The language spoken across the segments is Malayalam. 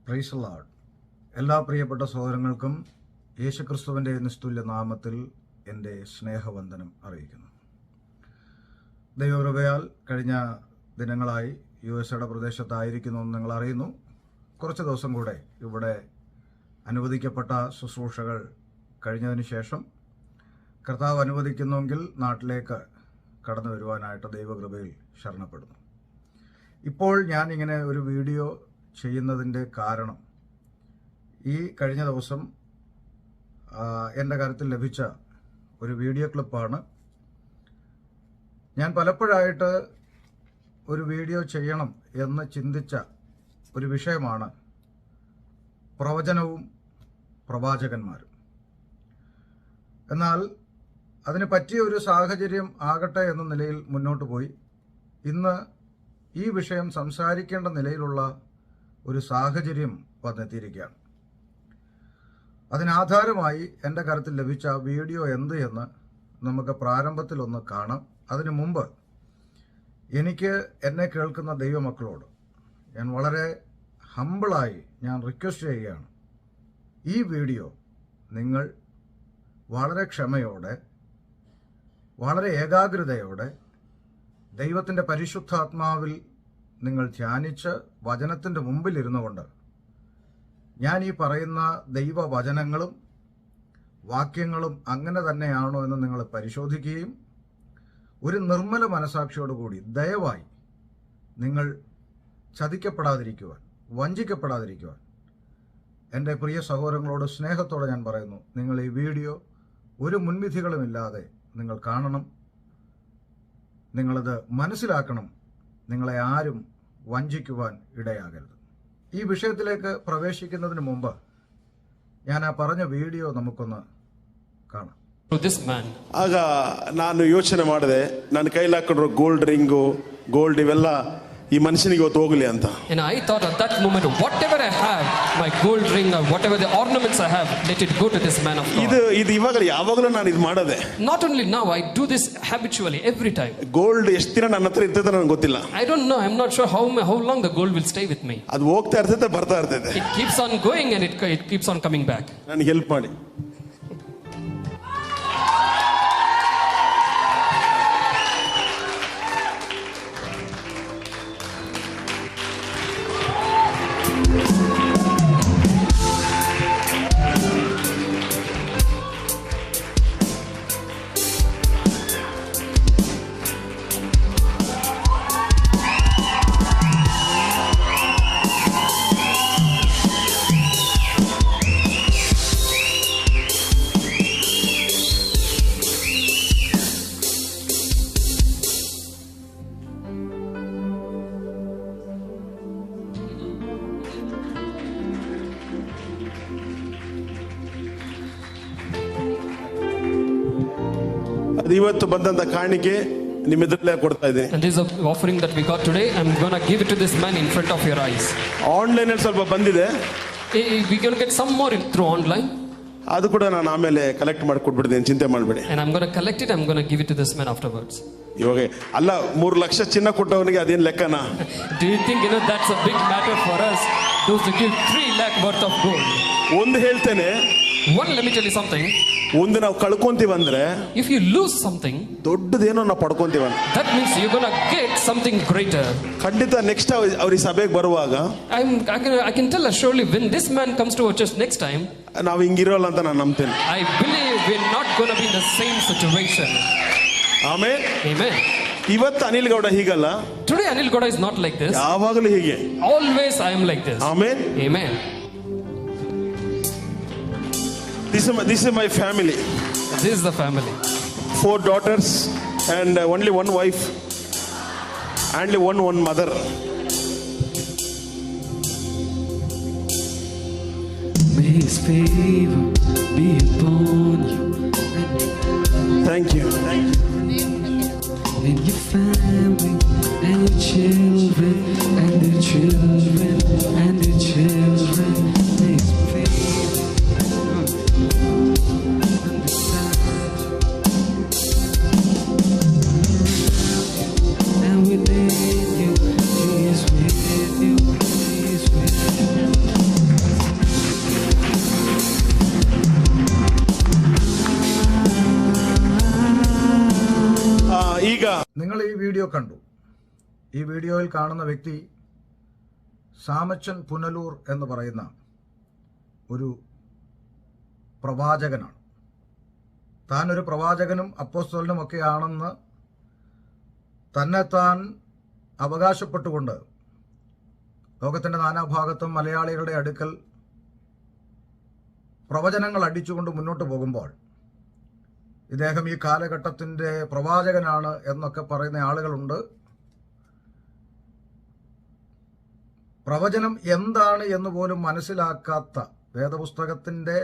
Praise the Lord. എല്ലാ പ്രിയപ്പെട്ട സഹോദരങ്ങൾക്കും യേശുക്രിസ്തുവിൻ്റെ നിസ്തുല്യ നാമത്തിൽ എൻ്റെ സ്നേഹവന്ദനം അറിയിക്കുന്നു. ദൈവകൃപയാൽ കഴിഞ്ഞ ദിനങ്ങളായി USA പ്രദേശത്തായിരിക്കുന്നു എന്ന് നിങ്ങൾ അറിയുന്നു. കുറച്ച് ദിവസം കൂടെ ഇവിടെ അനുവദിക്കപ്പെട്ട ശുശ്രൂഷകൾ കഴിഞ്ഞതിന് ശേഷം കർത്താവ് അനുവദിക്കുന്നുവെങ്കിൽ നാട്ടിലേക്ക് കടന്നു വരുവാനായിട്ട് ദൈവകൃപയിൽ ശരണപ്പെടുന്നു. ഇപ്പോൾ ഞാൻ ഇങ്ങനെ ഒരു വീഡിയോ ചെയ്യുന്നതിൻ്റെ കാരണം ഈ കഴിഞ്ഞ ദിവസം എൻ്റെ കാര്യത്തിൽ ലഭിച്ച ഒരു വീഡിയോ ക്ലിപ്പാണ്. ഞാൻ പലപ്പോഴായിട്ട് ഒരു വീഡിയോ ചെയ്യണം എന്ന് ചിന്തിച്ച ഒരു വിഷയമാണ് പ്രവചനവും പ്രവാചകന്മാരും. എന്നാൽ അതിന് പറ്റിയ ഒരു സാഹചര്യം ആകട്ടെ എന്ന നിലയിൽ മുന്നോട്ട് പോയി ഇന്ന് ഈ വിഷയം സംസാരിക്കേണ്ട നിലയിലുള്ള ഒരു സാഹചര്യം വന്നെത്തിയിരിക്കുകയാണ്. അതിനാധാരമായി എൻ്റെ കരുത്തിൽ ലഭിച്ച വീഡിയോ എന്ത് എന്ന് നമുക്ക് പ്രാരംഭത്തിലൊന്ന് കാണാം. അതിനു മുമ്പ് എനിക്ക് എന്നെ കേൾക്കുന്ന ദൈവമക്കളോട് ഞാൻ വളരെ ഹമ്പിളായി ഞാൻ റിക്വസ്റ്റ് ചെയ്യുകയാണ്. ഈ വീഡിയോ നിങ്ങൾ വളരെ ക്ഷമയോടെ വളരെ ഏകാഗ്രതയോടെ ദൈവത്തിൻ്റെ പരിശുദ്ധാത്മാവിൽ നിങ്ങൾ ധ്യാനിച്ച് വചനത്തിൻ്റെ മുമ്പിലിരുന്നു കൊണ്ട് ഞാൻ ഈ പറയുന്ന ദൈവവചനങ്ങളും വാക്യങ്ങളും അങ്ങനെ തന്നെയാണോ എന്ന് നിങ്ങൾ പരിശോധിക്കുകയും ഒരു നിർമ്മല മനസാക്ഷിയോടുകൂടി ദയവായി നിങ്ങൾ ചതിക്കപ്പെടാതിരിക്കുവാൻ, വഞ്ചിക്കപ്പെടാതിരിക്കുവാൻ എൻ്റെ പ്രിയ സഹോദരങ്ങളോട് സ്നേഹത്തോടെ ഞാൻ പറയുന്നു. നിങ്ങൾ ഈ വീഡിയോ ഒരു മുൻവിധികളുമില്ലാതെ നിങ്ങൾ കാണണം, നിങ്ങളത് മനസ്സിലാക്കണം. നിങ്ങളെ ആരും വഞ്ചിക്കുവാൻ ഇടയാകരുത്. ഈ വിഷയത്തിലേക്ക് പ്രവേശിക്കുന്നതിന് മുമ്പ് ഞാൻ ആ പറഞ്ഞ വീഡിയോ നമുക്കൊന്ന് കാണാം. ಆಗ ನಾನು ಯೋಚನೆ ಮಾಡಿದೆ, ನನ್ನ ಕೈಲಿ ಹಾಕೊಂಡ್ರು ಗೋಲ್ಡ್ ರಿಂಗು, ಗೋಲ್ಡ್ ಇವೆಲ್ಲ ಈ ಮನುಷ್ಯನಿಗೆ ಇವತ್ತು ಹೋಗಲಿ ಅಂತ. And I thought at that moment, whatever I have, my gold ring or whatever the ornaments I have, let it go to this man of God. ಇದು ಇವಾಗಲೂ ಯಾವಾಗಲೂ ನಾನು ಇದು ಮಾಡೋದೆ. Not only now, I do this habitually every time. Gold ಎಷ್ಟು ದಿನ ನನ್ನ ಹತ್ರ ಇರ್ತದೆ ನನಗೆ ಗೊತ್ತಿಲ್ಲ. I don't know. I'm not sure how long the gold will stay with me. ಅದು ಹೋಗ್ತಾ ಇರ್ತದೆ, ಬರ್ತಾ ಇರ್ತದೆ. It keeps on going and it keeps on coming back. ನನಗೆ ಹೆಲ್ಪ್ ಮಾಡಿ. ಇವತ್ತು ಬಂದಂತ ಕಾಣಿಕೆ ನಿಮ್ಮೆದುರಲ್ಲೇ ಕೊಡ್ತಾ ಇದ್ದೀನಿ. And this is the offering that we got today. I'm going to give it to this man in front of your eyes. Online ಅಲ್ಲಿ ಸ್ವಲ್ಪ ಬಂದಿದೆ. We're going to get some more through online. ಅದು ಕೂಡ ನಾನು ಆಮೇಲೆ ಕಲೆಕ್ಟ್ ಮಾಡಿ ಕೊಟ್ಬಿಡ್ತೀನಿ, ಚಿಂತೆ ಮಾಡಬೇಡಿ. And I'm going to collect it. I'm going to give it to this man afterwards. ಇವಾಗ ಅಲ್ಲ 3 ಲಕ್ಷ ಚಿನ್ನ ಕೊಟ್ಟವನಿಗೆ ಅದೇನು ಲೆಕ್ಕನಾ? Do you think that's a big matter for us? Those to give 3 lakh worth of gold. ಒಂದು ಹೇಳ್ತೇನೆ, Let me tell you something. ಒಂದು ನಾವು ಕಳ್ಕೊಂತೀವಿ ಅಂದ್ರೆ, if you lose something, ದೊಡ್ಡದೇನೋ ನಾವು ಪಡ್ಕೊಂತೀವಿ, that means you're going to get something greater. ಖಂಡಿತ ನೆಕ್ಸ್ಟ್ ಅವ್ರಿಗೆ ಸಭೆಗೆ ಬರುವಾಗ I can tell surely when this man comes to our church next time, ನಾವು ಹಿಂಗಿರೋಲ್ಲ ಅಂತ ನಾನು ನಂಬ್ತೇನೆ. I believe we're not going to be in the same situation. Amen. Amen. ಇವತ್ತು Anil Gowda ಹೀಗಲ್ಲ. Today Anil Gowda is not like this. ಯಾವಾಗಲೂ ಹೀಗೆ. Always I am like this. Amen. Amen. This is my family. This is the family. 4 daughters and only 1 wife, only one mother. May His favor be upon you. Thank you. And your family and your children and their children and their children. May His favor within you, He is with you, He is with you. Video കണ്ടു. ഈ വീഡിയോയിൽ കാണുന്ന വ്യക്തി സാമച്ചൻ പുനലൂർ എന്ന് പറയുന്ന ഒരു പ്രവാചകനാണ്. താനൊരു പ്രവാചകനും അപ്പോസ്തലനുമൊക്കെ ആണെന്ന് തന്നെത്താൻ അവകാശപ്പെട്ടുകൊണ്ട് ലോകത്തിൻ്റെ നാനാഭാഗത്തും മലയാളികളുടെ അടുക്കൽ പ്രവചനങ്ങൾ അടിച്ചുകൊണ്ട് മുന്നോട്ട് പോകുമ്പോൾ ഇദ്ദേഹം ഈ കാലഘട്ടത്തിൻ്റെ പ്രവാചകനാണ് എന്നൊക്കെ പറയുന്ന ആളുകളുണ്ട്. പ്രവചനം എന്താണ് എന്ന് പോലും മനസ്സിലാക്കാത്ത, വേദപുസ്തകത്തിൻ്റെ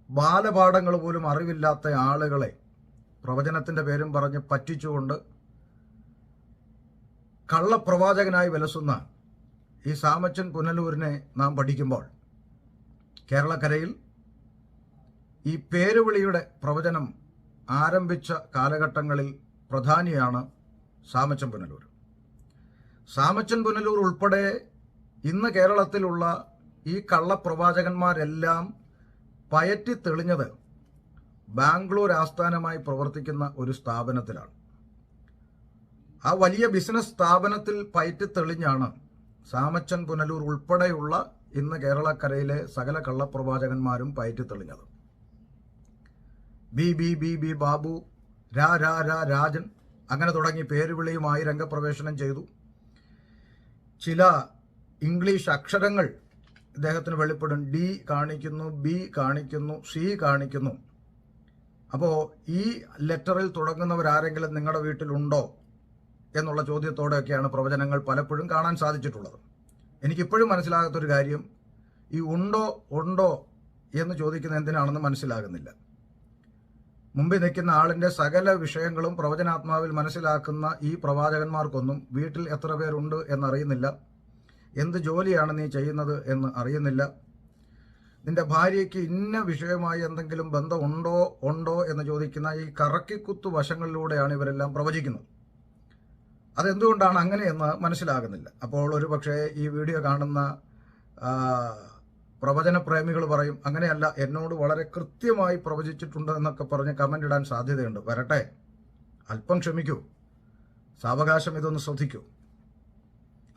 ബാലപാഠങ്ങൾ പോലും അറിവില്ലാത്ത ആളുകളെ പ്രവചനത്തിൻ്റെ പേരും പറഞ്ഞ് പറ്റിച്ചുകൊണ്ട് കള്ളപ്രവാചകനായി വിലസുന്ന ഈ സാമച്ചൻ പുനലൂരിനെ നാം പഠിക്കുമ്പോൾ കേരളക്കരയിൽ ഈ പേരുവിളിയുടെ പ്രവചനം ആരംഭിച്ച കാലഘട്ടങ്ങളിൽ പ്രധാനിയാണ് സാമച്ചൻ പുനലൂർ. സാമച്ചൻ പുനലൂർ ഉൾപ്പെടെ ഇന്ന് കേരളത്തിലുള്ള ഈ കള്ളപ്രവാചകന്മാരെല്ലാം പയറ്റി തെളിഞ്ഞത് ബാംഗ്ലൂർ ആസ്ഥാനമായി പ്രവർത്തിക്കുന്ന ഒരു സ്ഥാപനത്തിലാണ്. ആ വലിയ ബിസിനസ് സ്ഥാപനത്തിൽ പയറ്റി തെളിഞ്ഞാണ് സാമച്ചൻ പുനലൂർ ഉൾപ്പെടെയുള്ള ഇന്ന് കേരളക്കരയിലെ സകല കള്ളപ്രവാചകന്മാരും പയറ്റി തെളിഞ്ഞത്. B B B B Babu, രാ രാ രാ രാജൻ, അങ്ങനെ തുടങ്ങി പേരുവിളിയുമായി രംഗപ്രവേശനം ചെയ്തു. ചില ഇംഗ്ലീഷ് അക്ഷരങ്ങൾ ഇദ്ദേഹത്തിന് വെളിപ്പെടും. ഡി കാണിക്കുന്നു, ബി കാണിക്കുന്നു, സി കാണിക്കുന്നു. അപ്പോൾ ഈ ലെറ്ററിൽ തുടങ്ങുന്നവരാരെങ്കിലും നിങ്ങളുടെ വീട്ടിലുണ്ടോ എന്നുള്ള ചോദ്യത്തോടെയൊക്കെയാണ് പ്രവചനങ്ങൾ പലപ്പോഴും കാണാൻ സാധിച്ചിട്ടുള്ളത്. എനിക്കിപ്പോഴും മനസ്സിലാകാത്തൊരു കാര്യം, ഈ ഉണ്ടോ ഉണ്ടോ എന്ന് ചോദിക്കുന്ന എന്തിനാണെന്ന് മനസ്സിലാകുന്നില്ല. മുമ്പിൽ നിൽക്കുന്ന ആളിൻ്റെ സകല വിഷയങ്ങളും പ്രവചനാത്മാവിൽ മനസ്സിലാക്കുന്ന ഈ പ്രവാചകന്മാർക്കൊന്നും വീട്ടിൽ എത്ര പേരുണ്ട് എന്നറിയുന്നില്ല, എന്ത് ജോലിയാണ് നീ ചെയ്യുന്നത് എന്ന് അറിയുന്നില്ല, നിന്റെ ഭാര്യയ്ക്ക് ഇന്ന വിഷയമായി എന്തെങ്കിലും ബന്ധം ഉണ്ടോ എന്ന് ചോദിക്കുന്ന ഈ കറക്കിക്കുത്തു വശങ്ങളിലൂടെയാണ് ഇവരെല്ലാം പ്രവചിക്കുന്നത്. അതെന്തുകൊണ്ടാണ് അങ്ങനെയെന്ന് മനസ്സിലാകുന്നില്ല. അപ്പോൾ ഒരു പക്ഷേ ഈ വീഡിയോ കാണുന്ന പ്രവചന പ്രേമികൾ പറയും, അങ്ങനെയല്ല, എന്നോട് വളരെ കൃത്യമായി പ്രവചിച്ചിട്ടുണ്ട് എന്നൊക്കെ പറഞ്ഞ് കമൻ്റ് ഇടാൻ സാധ്യതയുണ്ട്. വരട്ടെ, അല്പം ക്ഷമിക്കൂ, സാവകാശം ഇതൊന്ന് ശ്രദ്ധിക്കൂ.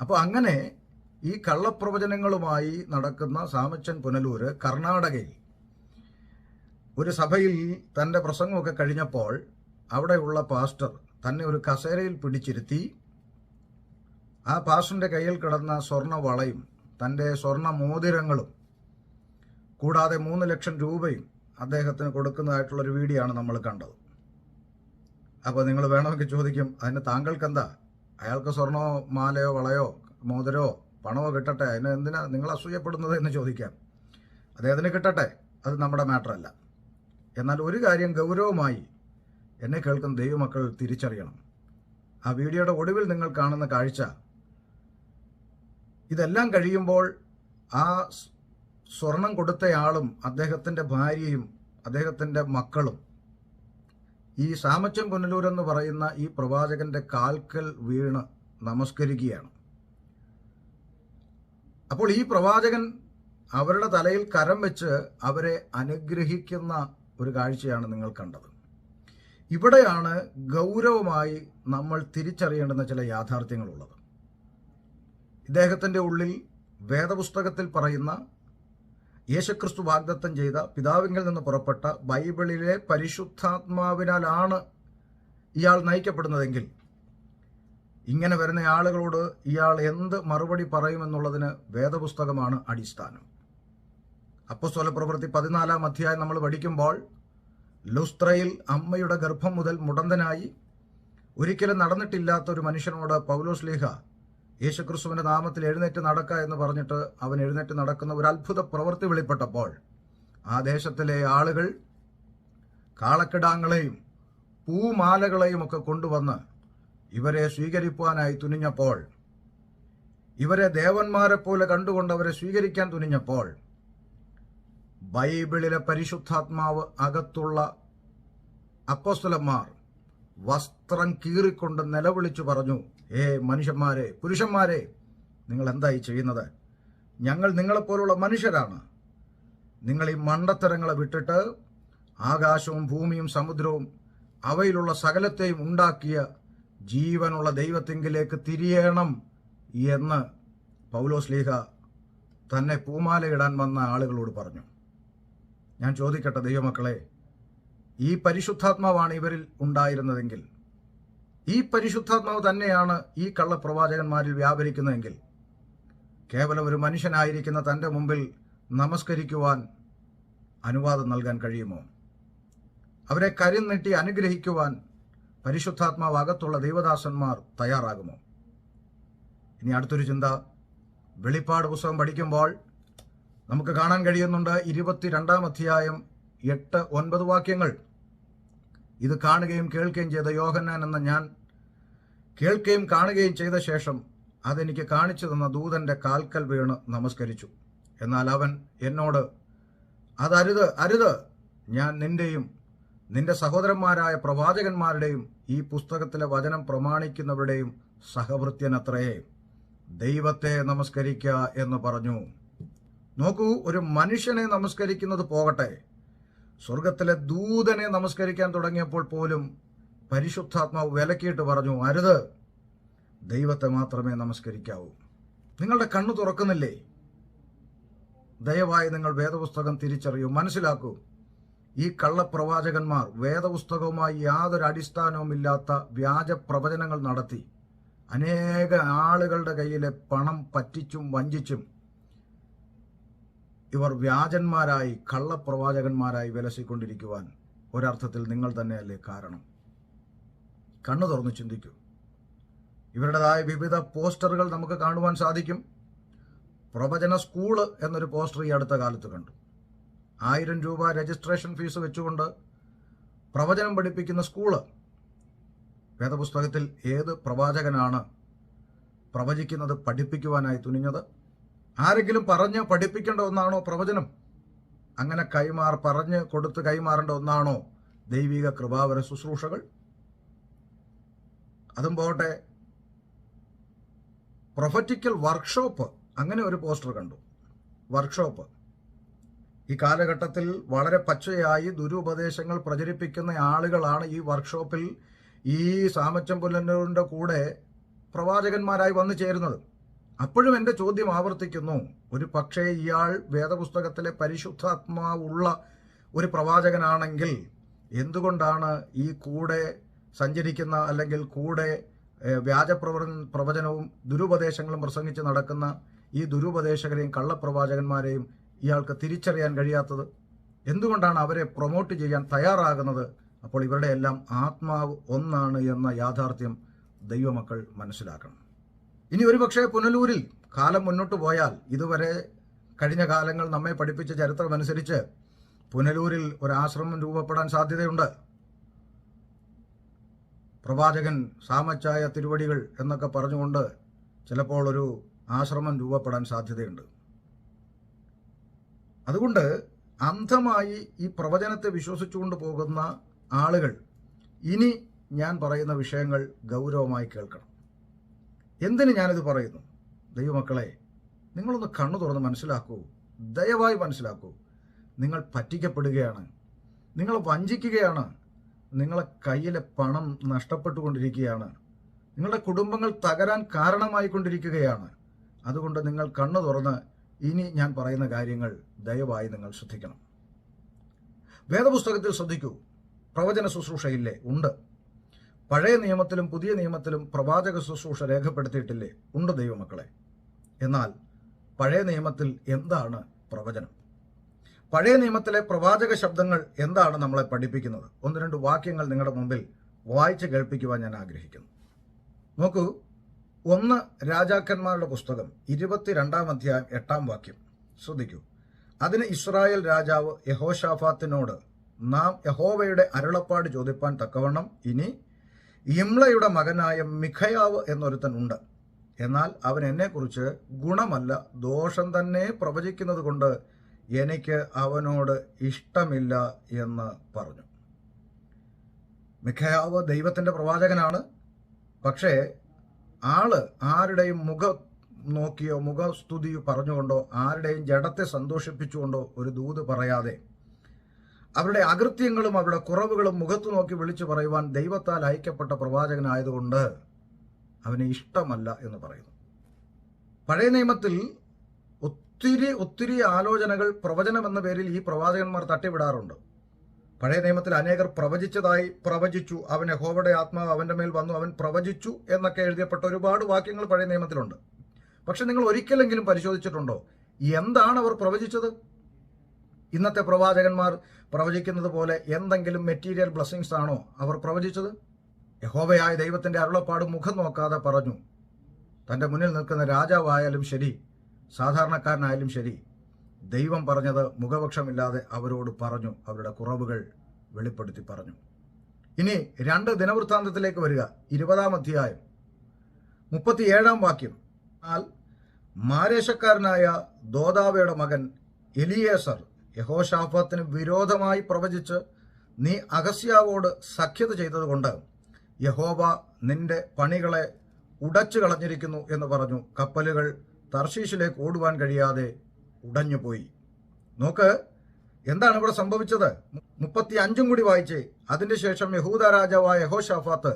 അപ്പോൾ അങ്ങനെ ഈ കള്ളപ്രവചനങ്ങളുമായി നടക്കുന്ന സാമച്ചൻ പുനലൂർ കർണാടകയിൽ ഒരു സഭയിൽ തൻ്റെ പ്രസംഗമൊക്കെ കഴിഞ്ഞപ്പോൾ അവിടെയുള്ള പാസ്റ്റർ തന്നെ ഒരു കസേരയിൽ പിടിച്ചിരുത്തി ആ പാസ്റ്ററിൻ്റെ കയ്യിൽ കിടന്ന സ്വർണ്ണ വളയും തൻ്റെ സ്വർണ്ണ മോതിരങ്ങളും കൂടാതെ 3 ലക്ഷം രൂപയും അദ്ദേഹത്തിന് കൊടുക്കുന്നതായിട്ടുള്ളൊരു വീഡിയോ ആണ് നമ്മൾ കണ്ടത്. അപ്പോൾ നിങ്ങൾ വേണമെങ്കിൽ ചോദിക്കും, അതിന് താങ്കൾക്കെന്താ? അയാൾക്ക് സ്വർണ്ണോ മാലയോ വളയോ മോതിരോ പണമോ കിട്ടട്ടെ, അതിന് എന്തിനാ നിങ്ങൾ അസൂയപ്പെടുന്നത് എന്ന് ചോദിക്കാം. അദ്ദേഹത്തിന് കിട്ടട്ടെ, അത് നമ്മുടെ മാറ്ററല്ല. എന്നാൽ ഒരു കാര്യം ഗൗരവമായി എന്നെ കേൾക്കുന്ന ദൈവമക്കൾ തിരിച്ചറിയണം. ആ വീഡിയോയുടെ ഒടുവിൽ നിങ്ങൾ കാണുന്ന കാഴ്ച, ഇതെല്ലാം കഴിയുമ്പോൾ ആ സ്വർണം കൊടുത്തയാളും അദ്ദേഹത്തിൻ്റെ ഭാര്യയും അദ്ദേഹത്തിൻ്റെ മക്കളും ഈ സാമച്ചൻ പുനലൂർ എന്ന് പറയുന്ന ഈ പ്രവാചകന്റെ കാൽക്കൽ വീണ് നമസ്കരിക്കുകയാണ്. അപ്പോൾ ഈ പ്രവാചകൻ അവരുടെ തലയിൽ കരം വെച്ച് അവരെ അനുഗ്രഹിക്കുന്ന ഒരു കാഴ്ചയാണ് നിങ്ങൾ കണ്ടത്. ഇവിടെയാണ് ഗൗരവമായി നമ്മൾ തിരിച്ചറിയേണ്ടുന്ന ചില യാഥാർത്ഥ്യങ്ങളുള്ളത്. ഇദ്ദേഹത്തിൻ്റെ ഉള്ളിൽ വേദപുസ്തകത്തിൽ പറയുന്ന യേശുക്രിസ്തു വാഗ്ദത്തം ചെയ്ത പിതാവിങ്കിൽ നിന്ന് പുറപ്പെട്ട ബൈബിളിലെ പരിശുദ്ധാത്മാവിനാലാണ് ഇയാൾ നയിക്കപ്പെടുന്നതെങ്കിൽ ഇങ്ങനെ വരുന്ന ആളുകളോട് ഇയാൾ എന്ത് മറുപടി പറയുമെന്നുള്ളതിന് വേദപുസ്തകമാണ് അടിസ്ഥാനം. അപ്പോസ്തലപ്രവൃത്തി 14-ാം അധ്യായം നമ്മൾ പഠിക്കുമ്പോൾ ലുസ്ത്രയിൽ അമ്മയുടെ ഗർഭം മുതൽ മുടന്തനായി ഒരിക്കലും നടന്നിട്ടില്ലാത്ത ഒരു മനുഷ്യനോട് പൗലോസ്ലീഹ യേശുക്രിസ്തുവിന്റെ നാമത്തിൽ എഴുന്നേറ്റ് നടക്കുക എന്ന് പറഞ്ഞിട്ട് അവൻ എഴുന്നേറ്റ് നടക്കുന്ന ഒരു അത്ഭുത പ്രവൃത്തി വെളിപ്പെട്ടപ്പോൾ ആ ദേശത്തിലെ ആളുകൾ കാളക്കിടാങ്ങളെയും പൂമാലകളെയും ഒക്കെ കൊണ്ടുവന്ന് ഇവരെ സ്വീകരിക്കുവാനായി തുനിഞ്ഞപ്പോൾ, ഇവരെ ദേവന്മാരെ പോലെ കണ്ടുകൊണ്ട് അവരെ സ്വീകരിക്കാൻ തുനിഞ്ഞപ്പോൾ ബൈബിളിലെ പരിശുദ്ധാത്മാവ് അകത്തുള്ള അപ്പോസ്തലന്മാർ വസ്ത്രം കീറിക്കൊണ്ട് നിലവിളിച്ചു പറഞ്ഞു, മനുഷ്യന്മാരെ, പുരുഷന്മാരെ, നിങ്ങൾ എന്തായി ചെയ്യുന്നത്? ഞങ്ങൾ നിങ്ങളെപ്പോലുള്ള മനുഷ്യരാണ്. നിങ്ങൾ ഈ മണ്ടത്തരങ്ങളെ വിട്ടിട്ട് ആകാശവും ഭൂമിയും സമുദ്രവും അവയിലുള്ള സകലത്തെയും ഉണ്ടാക്കിയ ജീവനുള്ള ദൈവത്തിങ്കിലേക്ക് തിരിയണം എന്ന് പൗലോസ്ലീഹ തന്നെ പൂമാലയിടാൻ വന്ന ആളുകളോട് പറഞ്ഞു. ഞാൻ ചോദിക്കട്ടെ ദൈവമക്കളെ, ഈ പരിശുദ്ധാത്മാവാണ് ഇവരിൽ ഉണ്ടായിരുന്നതെങ്കിൽ, ഈ പരിശുദ്ധാത്മാവ് തന്നെയാണ് ഈ കള്ളപ്രവാചകന്മാരിൽ വ്യാപരിക്കുന്നതെങ്കിൽ, കേവലം ഒരു മനുഷ്യനായിരിക്കുന്ന തൻ്റെ മുമ്പിൽ നമസ്കരിക്കുവാൻ അനുവാദം നൽകാൻ കഴിയുമോ? അവരെ കരം നീട്ടി അനുഗ്രഹിക്കുവാൻ പരിശുദ്ധാത്മാവ് അകത്തുള്ള ദൈവദാസന്മാർ തയ്യാറാകുമോ? ഇനി അടുത്തൊരു ചിന്ത. വെളിപ്പാട് പുസ്തകം പഠിക്കുമ്പോൾ നമുക്ക് കാണാൻ കഴിയുന്നുണ്ട് 22-ാം അധ്യായം 8-9 വാക്യങ്ങൾ. ഇത് കാണുകയും കേൾക്കുകയും ചെയ്ത യോഹന്നാൻ എന്ന ഞാൻ കേൾക്കുകയും കാണുകയും ചെയ്ത ശേഷം അതെനിക്ക് കാണിച്ചു തന്ന ദൂതന്റെ കാൽക്കൽ വീണ് നമസ്കരിച്ചു. എന്നാൽ അവൻ എന്നോട്, അതരുത്, അരുത്, ഞാൻ നിന്റെയും നിന്റെ സഹോദരന്മാരായ പ്രവാചകന്മാരുടെയും ഈ പുസ്തകത്തിലെ വചനം പ്രമാണിക്കുന്നവരുടെയും സഹവൃത്യനത്രേ, ദൈവത്തെ നമസ്കരിക്കുക എന്ന് പറഞ്ഞു. നോക്കൂ, ഒരു മനുഷ്യനെ നമസ്കരിക്കുന്നത് പോകട്ടെ, സ്വർഗത്തിലെ ദൂതനെ നമസ്കരിക്കാൻ തുടങ്ങിയപ്പോൾ പോലും പരിശുദ്ധാത്മാവ് വിലക്കിയിട്ട് പറഞ്ഞു, അരുത്, ദൈവത്തെ മാത്രമേ നമസ്കരിക്കാവൂ. നിങ്ങളുടെ കണ്ണു തുറക്കുന്നില്ലേ? ദയവായി നിങ്ങൾ വേദപുസ്തകം തിരിച്ചറിയൂ, മനസ്സിലാക്കൂ. ഈ കള്ളപ്രവാചകന്മാർ വേദപുസ്തകവുമായി യാതൊരു അടിസ്ഥാനവുമില്ലാത്ത വ്യാജ പ്രവചനങ്ങൾ നടത്തി അനേക ആളുകളുടെ കയ്യിലെ പണം പറ്റിച്ചും വഞ്ചിച്ചും ഇവർ വ്യാജന്മാരായി കള്ളപ്രവാചകന്മാരായി വിലസിക്കൊണ്ടിരിക്കുവാൻ ഒരർത്ഥത്തിൽ നിങ്ങൾ തന്നെയല്ലേ കാരണം? കണ്ണു തുറന്ന് ചിന്തിക്കൂ. ഇവരുടേതായ വിവിധ പോസ്റ്ററുകൾ നമുക്ക് കാണുവാൻ സാധിക്കും. പ്രവചന സ്കൂള് എന്നൊരു പോസ്റ്റർ ഈ അടുത്ത കാലത്ത് കണ്ടു. 1000 രൂപ രജിസ്ട്രേഷൻ ഫീസ് വെച്ചുകൊണ്ട് പ്രവചനം പഠിപ്പിക്കുന്ന സ്കൂള്. വേദപുസ്തകത്തിൽ ഏത് പ്രവാചകനാണ് പ്രവചിക്കുന്നത് പഠിപ്പിക്കുവാനായി തുനിഞ്ഞത്? ആരെങ്കിലും പറഞ്ഞ് പഠിപ്പിക്കേണ്ട ഒന്നാണോ പ്രവചനം? അങ്ങനെ പറഞ്ഞ് കൊടുത്ത് കൈമാറേണ്ട ഒന്നാണോ ദൈവിക കൃപാവര ശുശ്രൂഷകൾ? അതും പോട്ടെ, പ്രൊഫറ്റിക്കൽ വർക്ക്ഷോപ്പ്, അങ്ങനെ ഒരു പോസ്റ്റർ കണ്ടു. വർക്ക്ഷോപ്പ്. ഈ കാലഘട്ടത്തിൽ വളരെ പച്ചയായി ദുരുപദേശങ്ങൾ പ്രചരിപ്പിക്കുന്ന ആളുകളാണ് ഈ വർക്ക്ഷോപ്പിൽ ഈ സാമച്ചൻ പുല്ലന്നൂരിൻ്റെ കൂടെ പ്രവാചകന്മാരായി വന്നു ചേരുന്നത്. അപ്പോഴും എൻ്റെ ചോദ്യം ആവർത്തിക്കുന്നു, ഒരു പക്ഷേ ഇയാൾ വേദപുസ്തകത്തിലെ പരിശുദ്ധാത്മാവുള്ള ഒരു പ്രവാചകനാണെങ്കിൽ എന്തുകൊണ്ടാണ് ഈ കൂടെ സഞ്ചരിക്കുന്ന അല്ലെങ്കിൽ കൂടെ പ്രവചനവും ദുരുപദേശങ്ങളും പ്രസംഗിച്ച് നടക്കുന്ന ഈ ദുരുപദേശകരെയും കള്ളപ്രവാചകന്മാരെയും ഇയാൾക്ക് തിരിച്ചറിയാൻ കഴിയാത്തത്? എന്തുകൊണ്ടാണ് അവരെ പ്രൊമോട്ട് ചെയ്യാൻ തയ്യാറാകുന്നത്? അപ്പോൾ ഇവരുടെ എല്ലാം ആത്മാവ് ഒന്നാണ് എന്ന യാഥാർത്ഥ്യം ദൈവമക്കൾ മനസ്സിലാക്കണം. ഇനി ഒരുപക്ഷെ പുനലൂരിൽ കാലം മുന്നോട്ട് പോയാൽ, ഇതുവരെ കഴിഞ്ഞ കാലങ്ങൾ നമ്മെ പഠിപ്പിച്ച ചരിത്രമനുസരിച്ച് പുനലൂരിൽ ഒരു ആശ്രമം രൂപപ്പെടാൻ സാധ്യതയുണ്ട്. പ്രവാചകൻ സാമച്ചായ തിരുവടികൾ എന്നൊക്കെ പറഞ്ഞുകൊണ്ട് ചിലപ്പോൾ ഒരു ആശ്രമം രൂപപ്പെടാൻ സാധ്യതയുണ്ട്. അതുകൊണ്ട് അന്ധമായി ഈ പ്രവചനത്തെ വിശ്വസിച്ചുകൊണ്ട് പോകുന്ന ആളുകൾ ഇനി ഞാൻ പറയുന്ന വിഷയങ്ങൾ ഗൗരവമായി കേൾക്കണം. എന്തിന് ഞാനിത് പറയുന്നു? ദൈവമക്കളെ, നിങ്ങളൊന്ന് കണ്ണു തുറന്ന് മനസ്സിലാക്കൂ, ദയവായി മനസ്സിലാക്കൂ. നിങ്ങൾ പറ്റിക്കപ്പെടുകയാണ്, നിങ്ങൾ വഞ്ചിക്കുകയാണ്, നിങ്ങളെ കയ്യിലെ പണം നഷ്ടപ്പെട്ടുകൊണ്ടിരിക്കുകയാണ്, നിങ്ങളുടെ കുടുംബങ്ങൾ തകരാൻ കാരണമായിക്കൊണ്ടിരിക്കുകയാണ്. അതുകൊണ്ട് നിങ്ങൾ കണ്ണു തുറന്ന് ഇനി ഞാൻ പറയുന്ന കാര്യങ്ങൾ ദയവായി നിങ്ങൾ ശ്രദ്ധിക്കണം. വേദപുസ്തകത്തിൽ ശ്രദ്ധിക്കൂ, പ്രവചന ശുശ്രൂഷയില്ലേ? ഉണ്ട്. പഴയ നിയമത്തിലും പുതിയ നിയമത്തിലും പ്രവാചക ശുശ്രൂഷ രേഖപ്പെടുത്തിയിട്ടില്ലേ? ഉണ്ട് ദൈവമക്കളെ. എന്നാൽ പഴയ നിയമത്തിൽ എന്താണ് പ്രവചനം? പഴയ നിയമത്തിലെ പ്രവാചക ശബ്ദങ്ങൾ എന്താണ് നമ്മളെ പഠിപ്പിക്കുന്നത്? 1-2 വാക്യങ്ങൾ നിങ്ങളുടെ മുമ്പിൽ വായിച്ച് കേൾപ്പിക്കുവാൻ ഞാൻ ആഗ്രഹിക്കുന്നു. നോക്കൂ, 1 രാജാക്കന്മാരുടെ പുസ്തകം 22-ാം അധ്യായം 8-ാം വാക്യം ശ്രദ്ധിക്കൂ. അതിന് ഇസ്രായേൽ രാജാവ് യഹോശാഫാത്തിനോട്, നാം യഹോവയുടെ അരുളപ്പാട് ചോദിപ്പാൻ തക്കവണ്ണം ഇനി യിമ്ലയുടെ മകനായ മിഖയാവ് എന്നൊരുത്തൻ ഉണ്ട്. എന്നാൽ അവൻ എന്നെക്കുറിച്ച് ഗുണമല്ല ദോഷം തന്നെ പ്രവചിക്കുന്നത് കൊണ്ട് എനിക്ക് അവനോട് ഇഷ്ടമില്ല എന്ന് പറഞ്ഞു. മിഖയാവ് ദൈവത്തിൻ്റെ പ്രവാചകനാണ്. പക്ഷേ ആള് ആരുടെയും മുഖം നോക്കിയോ മുഖസ്തുതി പറഞ്ഞുകൊണ്ടോ ആരുടെയും ജഡത്തെ സന്തോഷിപ്പിച്ചുകൊണ്ടോ ഒരു ദൂത് പറയാതെ അവരുടെ അകൃത്യങ്ങളും അവരുടെ കുറവുകളും മുഖത്തു നോക്കി വിളിച്ചു പറയുവാൻ ദൈവത്താൽ അയക്കപ്പെട്ട പ്രവാചകനായതുകൊണ്ട് അവനെ ഇഷ്ടമല്ല എന്ന് പറയുന്നു. പഴയ നിയമത്തിൽ ഒത്തിരി ആലോചനകൾ പ്രവചനം എന്ന പേരിൽ ഈ പ്രവാചകന്മാർ തട്ടിവിടാറുണ്ട്. പഴയ നിയമത്തിൽ അനേകർ പ്രവചിച്ചതായി പ്രവചിച്ചു, അവൻ യഹോവയുടെ ആത്മാവ് അവന്റെ മേൽ വന്നു, അവൻ പ്രവചിച്ചു എന്നൊക്കെ എഴുതിയപ്പെട്ട ഒരുപാട് വാക്യങ്ങൾ പഴയ നിയമത്തിലുണ്ട്. പക്ഷെ നിങ്ങൾ ഒരിക്കലെങ്കിലും പരിശോധിച്ചിട്ടുണ്ടോ എന്താണ് അവർ പ്രവചിച്ചത്? ഇന്നത്തെ പ്രവാചകന്മാർ പ്രവചിക്കുന്നത് പോലെ എന്തെങ്കിലും മെറ്റീരിയൽ ബ്ലെസ്സിങ്സ് ആണോ അവർ പ്രവചിച്ചത്? യഹോവയായ ദൈവത്തിന്റെ അരുളപ്പാട് മുഖം നോക്കാതെ പറഞ്ഞു. തന്റെ മുന്നിൽ നിൽക്കുന്ന രാജാവായാലും ശരി, സാധാരണക്കാരനായാലും ശരി, ദൈവം പറഞ്ഞത് മുഖപക്ഷമില്ലാതെ അവരോട് പറഞ്ഞു, അവരുടെ കുറവുകൾ വെളിപ്പെടുത്തി പറഞ്ഞു. ഇനി 2 ദിനവൃത്താന്തത്തിലേക്ക് വരിക, 20-ാം അധ്യായം 37-ാം വാക്യം. എന്നാൽ മാരേശക്കാരനായ ദോദാവയുടെ മകൻ എലിയേസർ യഹോശാഫാത്തിന് വിരോധമായി പ്രവചിച്ച്, നീ അഹസ്യാവോട് സഖ്യത ചെയ്തതുകൊണ്ട് യഹോവ നിന്റെ പണികളെ ഉടച്ചു കളഞ്ഞിരിക്കുന്നു എന്ന് പറഞ്ഞു. കപ്പലുകൾ തർശീശിലേക്ക് ഓടുവാൻ കഴിയാതെ ഉടഞ്ഞുപോയി. നോക്ക് എന്താണ് ഇവിടെ സംഭവിച്ചത്. 35 കൂടി വായിച്ചേ. അതിന്റെ ശേഷം യഹൂദ രാജാവായ യഹോശാഫാത്ത്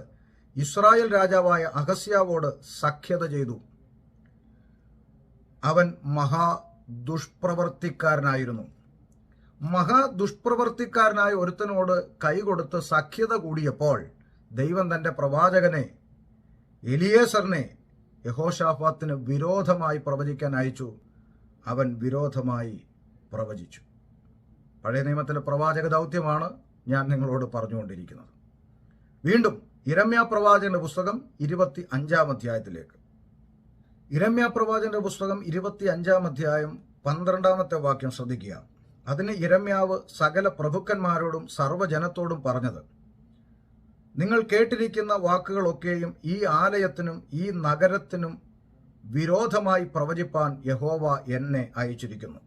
ഇസ്രായേൽ രാജാവായ അഹസ്യാവോട് സഖ്യത ചെയ്തു. അവൻ മഹാദുഷ്പ്രവർത്തിക്കാരനായിരുന്നു. മഹാദുഷ്പ്രവർത്തിക്കാരനായ ഒരുത്തനോട് കൈകൊടുത്ത് സഖ്യത കൂടിയപ്പോൾ ദൈവം തന്റെ പ്രവാചകനെ എലിയേസറിനെ യഹോശാഫാത്തിന് വിരോധമായി പ്രവചിക്കാൻ അയച്ചു. അവൻ വിരോധമായി പ്രവചിച്ചു. പഴയ നിയമത്തിലെ പ്രവാചക ദൗത്യമാണ് ഞാൻ നിങ്ങളോട് പറഞ്ഞുകൊണ്ടിരിക്കുന്നത്. വീണ്ടും യിരെമ്യാ പ്രവാചകന്റെ പുസ്തകം 25-ാം അധ്യായത്തിലേക്ക്. യിരെമ്യാ പ്രവാചകന്റെ പുസ്തകം 25-ാം അധ്യായം 12-ാമത്തെ വാക്യം ശ്രദ്ധിക്കുക. അതിന് യിരെമ്യാവ് സകല പ്രഭുക്കന്മാരോടും സർവ്വജനത്തോടും പറഞ്ഞത്, നിങ്ങൾ കേട്ടിരിക്കുന്ന വാക്കുകളൊക്കെയും ഈ ആലയത്തിനും ഈ നഗരത്തിനും വിരോധമായി പ്രവചിപ്പാൻ യഹോവ എന്നെ അയച്ചിരിക്കുന്നു.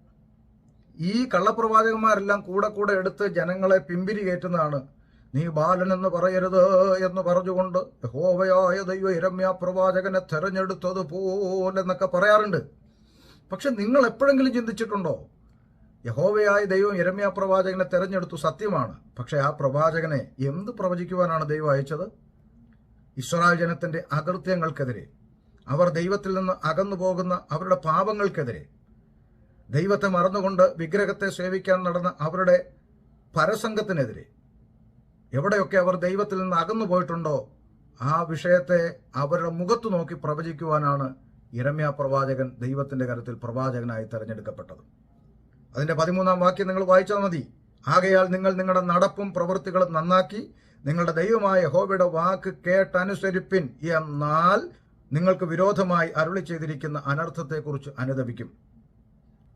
ഈ കള്ളപ്രവാചകന്മാരെല്ലാം കൂടെ എടുത്ത് ജനങ്ങളെ പിമ്പിരി കയറ്റുന്നതാണ്. നീ ബാലനെന്ന് പറയരുത് എന്ന് പറഞ്ഞുകൊണ്ട് യഹോവയായ ദൈവം യിരെമ്യാ പ്രവാചകനെ തെരഞ്ഞെടുത്തതുപോലെന്നൊക്കെ പറയാറുണ്ട്. പക്ഷെ നിങ്ങൾ എപ്പോഴെങ്കിലും ചിന്തിച്ചിട്ടുണ്ടോ, യഹോവയായ ദൈവം യിരെമ്യാ പ്രവാചകനെ തെരഞ്ഞെടുത്തു, സത്യമാണ്. പക്ഷെ ആ പ്രവാചകനെ എന്ത് പ്രവചിക്കുവാനാണ് ദൈവം അയച്ചത്? ഇസ്രായേൽ ജനത്തിന്റെ അകൃത്യങ്ങൾക്കെതിരെ, അവർ ദൈവത്തിൽ നിന്ന് അകന്നു പോകുന്ന അവരുടെ പാപങ്ങൾക്കെതിരെ, ദൈവത്തെ മറന്നുകൊണ്ട് വിഗ്രഹത്തെ സേവിക്കാൻ നടന്ന അവരുടെ പരസംഗത്തിനെതിരെ, എവിടെയൊക്കെ അവർ ദൈവത്തിൽ നിന്ന് അകന്നു പോയിട്ടുണ്ടോ ആ വിഷയത്തെ അവരുടെ മുഖത്തു നോക്കി പ്രവചിക്കുവാനാണ് യിരെമ്യാ പ്രവാചകൻ ദൈവത്തിന്റെ കരത്തിൽ പ്രവാചകനായി തെരഞ്ഞെടുക്കപ്പെട്ടത്. അതിന്റെ 13-ാം വാക്യം നിങ്ങൾ വായിച്ചാൽ മതി. ആകയാൽ നിങ്ങൾ നിങ്ങളുടെ നടപ്പും പ്രവൃത്തികളും നന്നാക്കി നിങ്ങളുടെ ദൈവമായ യഹോവയുടെ വാക്ക് കേട്ടനുസരിപ്പിൻ, എന്നാൽ നിങ്ങൾക്ക് വിരോധമായി അരുളി ചെയ്തിരിക്കുന്ന അനർത്ഥത്തെക്കുറിച്ച് അനുതപിക്കും.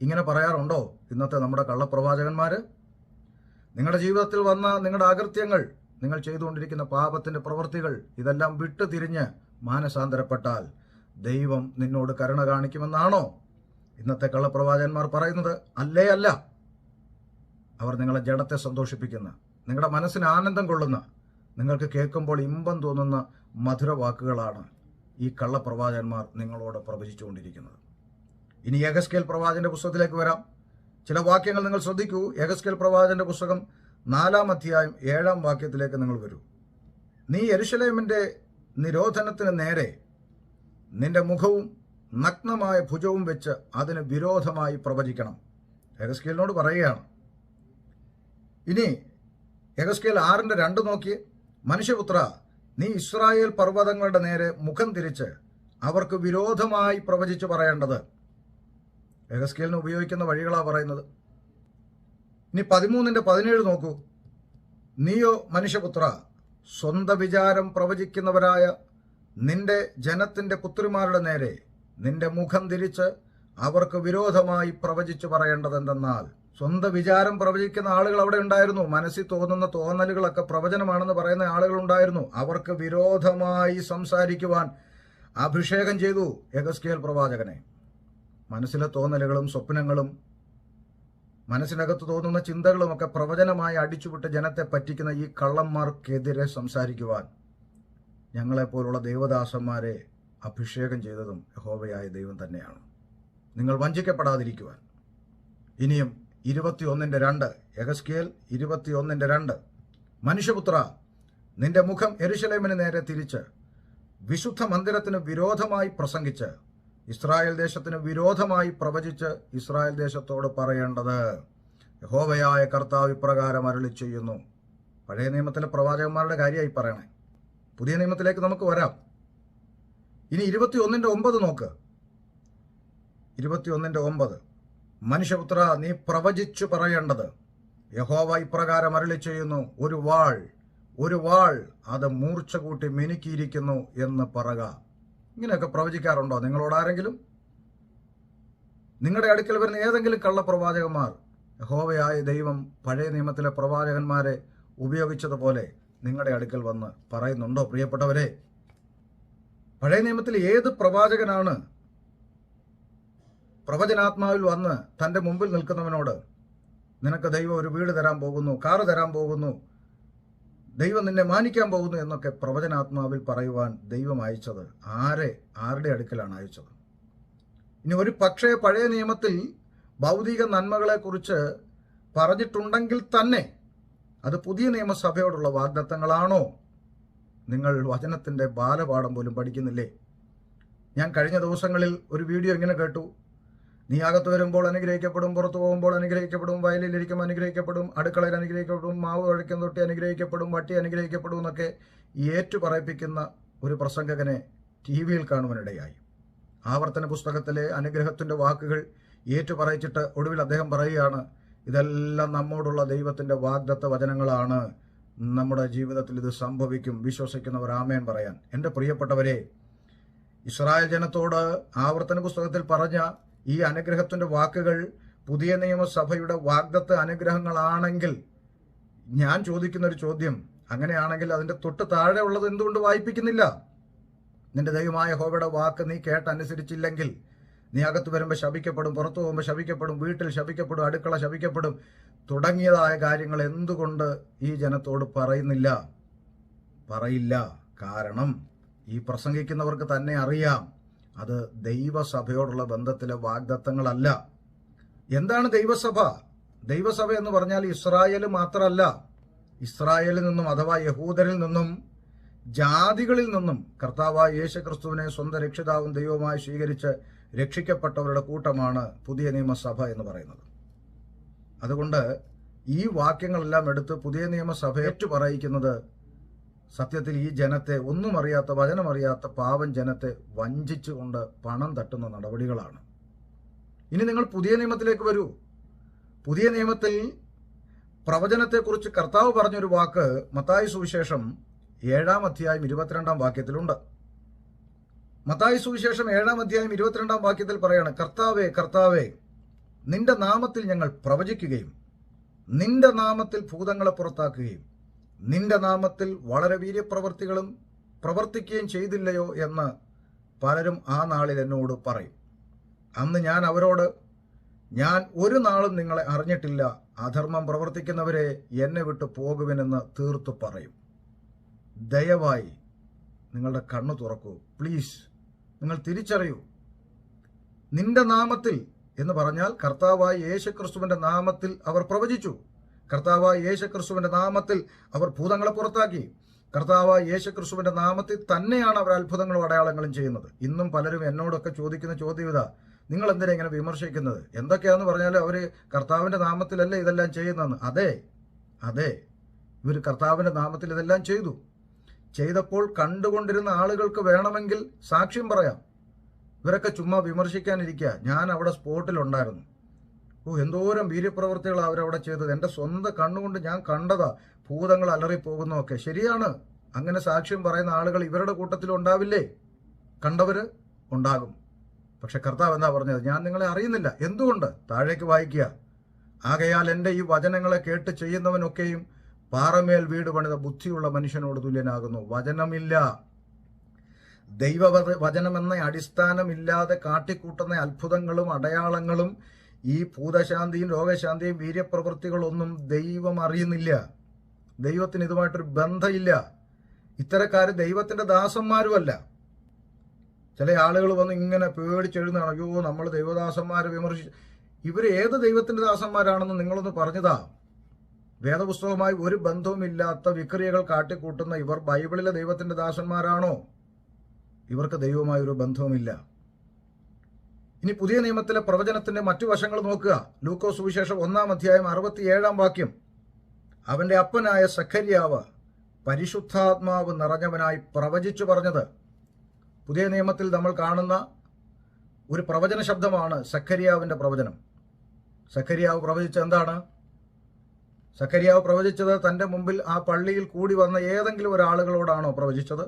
ഇങ്ങനെ പറയാറുണ്ടോ ഇന്നത്തെ നമ്മുടെ കള്ളപ്രവാചകന്മാര്? നിങ്ങളുടെ ജീവിതത്തിൽ വന്ന നിങ്ങളുടെ അകൃത്യങ്ങൾ, നിങ്ങൾ ചെയ്തുകൊണ്ടിരിക്കുന്ന പാപത്തിന്റെ പ്രവൃത്തികൾ, ഇതെല്ലാം വിട്ടു തിരിഞ്ഞ് മാനസാന്തരപ്പെട്ടാൽ ദൈവം നിന്നോട് കരുണ കാണിക്കുമെന്നാണോ ഇന്നത്തെ കള്ളപ്രവാചകന്മാർ പറയുന്നത്? അല്ലേ അല്ല. അവർ നിങ്ങളെ ജഡത്തെ സന്തോഷിപ്പിക്കുന്ന, നിങ്ങളുടെ മനസ്സിന് ആനന്ദം കൊള്ളുന്ന, നിങ്ങൾക്ക് കേൾക്കുമ്പോൾ ഇമ്പം തോന്നുന്ന മധുരവാക്കുകളാണ് ഈ കള്ളപ്രവാചകന്മാർ നിങ്ങളോട് പ്രവചിച്ചുകൊണ്ടിരിക്കുന്നത്. ഇനി യെഹെസ്കേൽ പ്രവാചകന്റെ പുസ്തകത്തിലേക്ക് വരാം. ചില വാക്യങ്ങൾ നിങ്ങൾ ശ്രദ്ധിക്കൂ. യെഹെസ്കേൽ പ്രവാചകന്റെ പുസ്തകം 4-ാം അധ്യായം 7-ാം വാക്യത്തിലേക്ക് നിങ്ങൾ വരൂ. നീ യെരൂശലേമിന്റെ നിരോധനത്തിന് നേരെ നിന്റെ മുഖവും നഗ്നമായ ഭുജവും വെച്ച് അതിന് വിരോധമായി പ്രവചിക്കണം. യെഹെസ്കേലിനോട് പറയുകയാണ്. ഇനി യെഹെസ്കേൽ 6:2 നോക്കി. മനുഷ്യപുത്ര, നീ ഇസ്രായേൽ പർവ്വതങ്ങളുടെ നേരെ മുഖം തിരിച്ച് അവർക്ക് വിരോധമായി പ്രവചിച്ചു പറയേണ്ടത്. യെഹെസ്കേലിന് ഉപയോഗിക്കുന്ന വഴികളാണ് പറയുന്നത്. ഇനി 13:17 നോക്കൂ. നീയോ മനുഷ്യപുത്ര, സ്വന്തം വിചാരം പ്രവചിക്കുന്നവരായ നിന്റെ ജനത്തിന്റെ പുത്രിമാരുടെ നേരെ നിന്റെ മുഖം തിരിച്ച് അവർക്ക് വിരോധമായി പ്രവചിച്ചു പറയേണ്ടത് എന്തെന്നാൽ. സ്വന്തം വിചാരം പ്രവചിക്കുന്ന ആളുകൾ അവിടെ ഉണ്ടായിരുന്നു. മനസ്സിൽ തോന്നുന്ന തോന്നലുകളൊക്കെ പ്രവചനമാണെന്ന് പറയുന്ന ആളുകൾ ഉണ്ടായിരുന്നു. അവർക്ക് വിരോധമായി സംസാരിക്കുവാൻ അഭിഷേകം ചെയ്തു യെഹെസ്കേൽ പ്രവാചകനെ. മനസ്സിലെ തോന്നലുകളും സ്വപ്നങ്ങളും മനസ്സിനകത്ത് തോന്നുന്ന ചിന്തകളുമൊക്കെ പ്രവചനമായി അടിച്ചുവിട്ട് ജനത്തെ പറ്റിക്കുന്ന ഈ കള്ളന്മാർക്കെതിരെ സംസാരിക്കുവാൻ ഞങ്ങളെപ്പോലുള്ള ദേവദാസന്മാരെ അഭിഷേകം ചെയ്തതും യഹോവയായ ദൈവം തന്നെയാണ്. നിങ്ങൾ വഞ്ചിക്കപ്പെടാതിരിക്കുവാൻ ഇനിയും 21:2. യെഹെസ്കേൽ 21:2. മനുഷ്യപുത്ര, നിന്റെ മുഖം യെരൂശലേമിന് നേരെ തിരിച്ച് വിശുദ്ധ മന്ദിരത്തിന് വിരോധമായി പ്രസംഗിച്ച് ഇസ്രായേൽ ദേശത്തിന് വിരോധമായി പ്രവചിച്ച് ഇസ്രായേൽ ദേശത്തോട് പറയേണ്ടത്, യഹോവയായ കർത്താവ് ഇപ്രകാരം അരുളി ചെയ്യുന്നു. പഴയ നിയമത്തിലെ പ്രവാചകന്മാരുടെ കാര്യമായി പറയണേ. പുതിയ നിയമത്തിലേക്ക് നമുക്ക് വരാം. ഇനി 21:9 നോക്ക്. 21:9. മനുഷ്യപുത്ര, നീ പ്രവചിച്ചു പറയേണ്ടത്, യഹോവ ഇപ്രകാരം അരുളി ചെയ്യുന്നു, ഒരു വാൾ അത് മൂർച്ച കൂട്ടി മിനുക്കിയിരിക്കുന്നു എന്ന് പറക. ഇങ്ങനെയൊക്കെ പ്രവചിക്കാറുണ്ടോ നിങ്ങളോട് ആരെങ്കിലും? നിങ്ങളുടെ അടുക്കൽ വരുന്ന ഏതെങ്കിലും കള്ളപ്രവാചകന്മാർ യഹോവയായ ദൈവം പഴയ നിയമത്തിലെ പ്രവാചകന്മാരെ ഉപയോഗിച്ചതുപോലെ നിങ്ങളുടെ അടുക്കൽ വന്ന് പറയുന്നുണ്ടോ? പ്രിയപ്പെട്ടവരെ, പഴയ നിയമത്തിൽ ഏത് പ്രവാചകനാണ് പ്രവചനാത്മാവിൽ വന്ന് തൻ്റെ മുമ്പിൽ നിൽക്കുന്നവനോട്, നിനക്ക് ദൈവം ഒരു വീട് തരാൻ പോകുന്നു, കാറ് തരാൻ പോകുന്നു, ദൈവം നിന്നെ മാനിക്കാൻ പോകുന്നു എന്നൊക്കെ പ്രവചനാത്മാവിൽ പറയുവാൻ ദൈവം അയച്ചത്? ആരുടെ അടുക്കലാണ് അയച്ചത്? ഇനി ഒരു പക്ഷേ പഴയ നിയമത്തിൽ ഭൗതിക നന്മകളെക്കുറിച്ച് പറഞ്ഞിട്ടുണ്ടെങ്കിൽ തന്നെ അത് പുതിയ നിയമസഭയോടുള്ള വാഗ്ദത്തങ്ങളാണോ? നിങ്ങൾ വചനത്തിൻ്റെ ബാലപാഠം പോലും പഠിക്കുന്നില്ലേ? ഞാൻ കഴിഞ്ഞ ദിവസങ്ങളിൽ ഒരു വീഡിയോ ഇങ്ങനെ കേട്ടു. നീ അകത്ത് വരുമ്പോൾ അനുഗ്രഹിക്കപ്പെടും, പുറത്തു പോകുമ്പോൾ അനുഗ്രഹിക്കപ്പെടും, വയലിലിരിക്കുമ്പോൾ അനുഗ്രഹിക്കപ്പെടും, അടുക്കളയിൽ അനുഗ്രഹിക്കപ്പെടും, മാവ് കുഴയ്ക്കും തൊട്ടി അനുഗ്രഹിക്കപ്പെടും, വട്ടി അനുഗ്രഹിക്കപ്പെടും എന്നൊക്കെ ഏറ്റു പറയിപ്പിക്കുന്ന ഒരു പ്രസംഗകനെ TV കാണുവാനിടയായി. ആവർത്തന പുസ്തകത്തിലെ അനുഗ്രഹത്തിൻ്റെ വാക്കുകൾ ഏറ്റു പറയിച്ചിട്ട് ഒടുവിൽ അദ്ദേഹം പറയുകയാണ്, ഇതെല്ലാം നമ്മോടുള്ള ദൈവത്തിൻ്റെ വാഗ്ദത്ത വചനങ്ങളാണ്, നമ്മുടെ ജീവിതത്തിൽ ഇത് സംഭവിക്കും, വിശ്വസിക്കുന്നവർ ആമേൻ പറയാൻ. എൻ്റെ പ്രിയപ്പെട്ടവരെ, ഇസ്രായേൽ ജനത്തോട് ആവർത്തന പുസ്തകത്തിൽ പറഞ്ഞ ഈ അനുഗ്രഹത്തിൻ്റെ വാക്കുകൾ പുതിയ നിയമസഭയുടെ വാഗ്ദത്ത അനുഗ്രഹങ്ങളാണെങ്കിൽ ഞാൻ ചോദിക്കുന്ന ഒരു ചോദ്യം, അങ്ങനെയാണെങ്കിൽ അതിൻ്റെ തൊട്ട് താഴെ ഉള്ളത് എന്തുകൊണ്ട് വായിപ്പിക്കുന്നില്ല? നിന്റെ ദൈവമായ യഹോവയുടെ വാക്ക് നീ കേട്ടനുസരിച്ചില്ലെങ്കിൽ നീ അകത്ത് വരുമ്പോൾ ശപിക്കപ്പെടും, പുറത്തു പോകുമ്പോൾ ശപിക്കപ്പെടും, വീട്ടിൽ ശപിക്കപ്പെടും, അടുക്കള ശപിക്കപ്പെടും തുടങ്ങിയതായ കാര്യങ്ങൾ എന്തുകൊണ്ട് ഈ ജനത്തോട് പറയില്ല? കാരണം ഈ പ്രസംഗിക്കുന്നവർക്ക് തന്നെ അറിയാം അത് ദൈവസഭയോടുള്ള ബന്ധത്തിലെ വാഗ്ദത്തങ്ങളല്ല. എന്താണ് ദൈവസഭ? ദൈവസഭ എന്ന് പറഞ്ഞാൽ ഇസ്രായേൽ മാത്രമല്ല, ഇസ്രായേലിൽ നിന്നും അഥവാ യഹൂദരിൽ നിന്നും ജാതികളിൽ നിന്നും കർത്താവായ യേശുക്രിസ്തുവിനെ സ്വന്തം രക്ഷിതാവും ദൈവമായി സ്വീകരിച്ച് രക്ഷിക്കപ്പെട്ടവരുടെ കൂട്ടമാണ് പുതിയ നിയമസഭ എന്ന് പറയുന്നത്. അതുകൊണ്ട് ഈ വാക്യങ്ങളെല്ലാം എടുത്ത് പുതിയ നിയമസഭ ഏറ്റു പറയിക്കുന്നത് സത്യത്തിൽ ഈ ജനത്തെ, ഒന്നും അറിയാത്ത വചനമറിയാത്ത പാവം ജനത്തെ വഞ്ചിച്ചുകൊണ്ട് പണം തട്ടുന്ന നടപടികളാണ്. ഇനി നിങ്ങൾ പുതിയ നിയമത്തിലേക്ക് വരൂ. പുതിയ നിയമത്തിൽ പ്രവചനത്തെക്കുറിച്ച് കർത്താവ് പറഞ്ഞൊരു വാക്ക് മത്തായി സുവിശേഷം 7-ാം അധ്യായം 22-ാം വാക്യത്തിലുണ്ട്. മത്തായി സുവിശേഷം 7-ാം അധ്യായം 22-ാം വാക്യത്തിൽ പറയാണ്, കർത്താവേ, കർത്താവേ, നിന്റെ നാമത്തിൽ ഞങ്ങൾ പ്രവചിക്കുകയും നിന്റെ നാമത്തിൽ ഭൂതങ്ങളെ പുറത്താക്കുകയും നിന്റെ നാമത്തിൽ വളരെ വീര്യപ്രവർത്തികളും പ്രവർത്തിക്കുകയും ചെയ്തില്ലയോ എന്ന് പലരും ആ നാളിൽ എന്നോട് പറയും. അന്ന് ഞാൻ അവരോട്, ഞാൻ ഒരു നാളും നിങ്ങളെ അറിഞ്ഞിട്ടില്ല, അധർമ്മം പ്രവർത്തിക്കുന്നവരെ എന്നെ വിട്ടു പോകുവിനെന്ന് തീർത്തു പറയും. ദയവായി നിങ്ങളുടെ കണ്ണു തുറക്കൂ, പ്ലീസ്. നിങ്ങൾ തിരിച്ചറിയൂ. നിന്റെ നാമത്തിൽ എന്ന് പറഞ്ഞാൽ കർത്താവായ യേശുക്രിസ്തുവിന്റെ നാമത്തിൽ അവർ പ്രവചിച്ചു. കർത്താവായ യേശുക്രിസ്തുവിന്റെ നാമത്തിൽ അവർ ഭൂതങ്ങളെ പുറത്താക്കി. കർത്താവായ യേശുക്രിസ്തുവിന്റെ നാമത്തിൽ തന്നെയാണ് അവർ അത്ഭുതങ്ങളും അടയാളങ്ങളും ചെയ്യുന്നത്. ഇന്നും പലരും എന്നോടൊക്കെ ചോദിക്കുന്ന ചോദ്യം ഇതാ, നിങ്ങൾ എന്തിനാ ഇങ്ങനെ വിമർശിക്കുന്നത്? എന്തൊക്കെയാന്ന് പറഞ്ഞാൽ അവർ കർത്താവിന്റെ നാമത്തിലല്ലേ ഇതെല്ലാം ചെയ്യുന്നതെന്ന്. അതെ, ഇവർ കർത്താവിന്റെ നാമത്തിൽ ഇതെല്ലാം ചെയ്തപ്പോൾ കണ്ടുകൊണ്ടിരുന്ന ആളുകൾക്ക് വേണമെങ്കിൽ സാക്ഷ്യം പറയാം. ഇവരൊക്കെ ചുമ്മാ വിമർശിക്കാനിരിക്കുക. ഞാൻ അവിടെ സ്പോട്ടിലുണ്ടായിരുന്നു. എന്തോരം വീര്യപ്രവർത്തികളാണ് അവരവിടെ ചെയ്തത്. എൻ്റെ സ്വന്തം കണ്ണുകൊണ്ട് ഞാൻ കണ്ടതാ, ഭൂതങ്ങൾ അലറിപ്പോകുന്നതൊക്കെ. ശരിയാണ്, അങ്ങനെ സാക്ഷ്യം പറയുന്ന ആളുകൾ ഇവരുടെ കൂട്ടത്തിൽ ഉണ്ടാവില്ലേ? കണ്ടവര് ഉണ്ടാകും. പക്ഷെ കർത്താവ് എന്താ പറഞ്ഞത്? ഞാൻ നിങ്ങളെ അറിയുന്നില്ല. എന്തുകൊണ്ട്? താഴേക്ക് വായിക്കുക. ആകയാൽ എൻ്റെ ഈ വചനങ്ങളെ കേട്ട് ചെയ്യുന്നവനൊക്കെയും പാറമേൽ വീട് പണിത ബുദ്ധിയുള്ള മനുഷ്യനോട് തുല്യനാകുന്നു. വചനമില്ല, ദൈവവചനമെന്ന അടിസ്ഥാനമില്ലാതെ കാട്ടിക്കൂട്ടുന്ന അത്ഭുതങ്ങളും അടയാളങ്ങളും ഈ ഭൂതശാന്തിയും രോഗശാന്തിയും വീര്യപ്രവൃത്തികളൊന്നും ദൈവം അറിയുന്നില്ല. ദൈവത്തിന് ഇതുമായിട്ടൊരു ബന്ധമില്ല. ഇത്തരക്കാര് ദൈവത്തിന്റെ ദാസന്മാരുമല്ല. ചില ആളുകൾ വന്ന് ഇങ്ങനെ പേടിച്ചെഴുന്നതാണ്, അയ്യോ നമ്മൾ ദൈവദാസന്മാരെ വിമർശിച്ചു. ഇവർ ഏത് ദൈവത്തിന്റെ ദാസന്മാരാണെന്ന് നിങ്ങളൊന്ന് പറഞ്ഞതാ. വേദപുസ്തകവുമായി ഒരു ബന്ധവുമില്ലാത്ത വിക്രിയകൾ കാട്ടിക്കൂട്ടുന്ന ഇവർ ബൈബിളിലെ ദൈവത്തിന്റെ ദാസന്മാരാണോ? ഇവർക്ക് ദൈവവുമായി ഒരു ബന്ധവുമില്ല. ഇനി പുതിയ നിയമത്തിലെ പ്രവചനത്തിന്റെ മറ്റു വശങ്ങൾ നോക്കുക. ലൂക്കോസ് സുവിശേഷം 1-ാം അധ്യായം 67-ാം വാക്യം. അവന്റെ അപ്പനായ സഖര്യാവ് പരിശുദ്ധാത്മാവ് നിറഞ്ഞവനായി പ്രവചിച്ചു പറഞ്ഞത്. പുതിയ നിയമത്തിൽ നമ്മൾ കാണുന്ന ഒരു പ്രവചന ശബ്ദമാണ് സഖര്യാവിന്റെ പ്രവചനം. സഖര്യാവ് പ്രവചിച്ചത് എന്താണ്? സഖര്യാവ് പ്രവചിച്ചത് തന്റെ മുമ്പിൽ ആ പള്ളിയിൽ കൂടി വന്ന ഏതെങ്കിലും ഒരാളുകളോടാണോ പ്രവചിച്ചത്?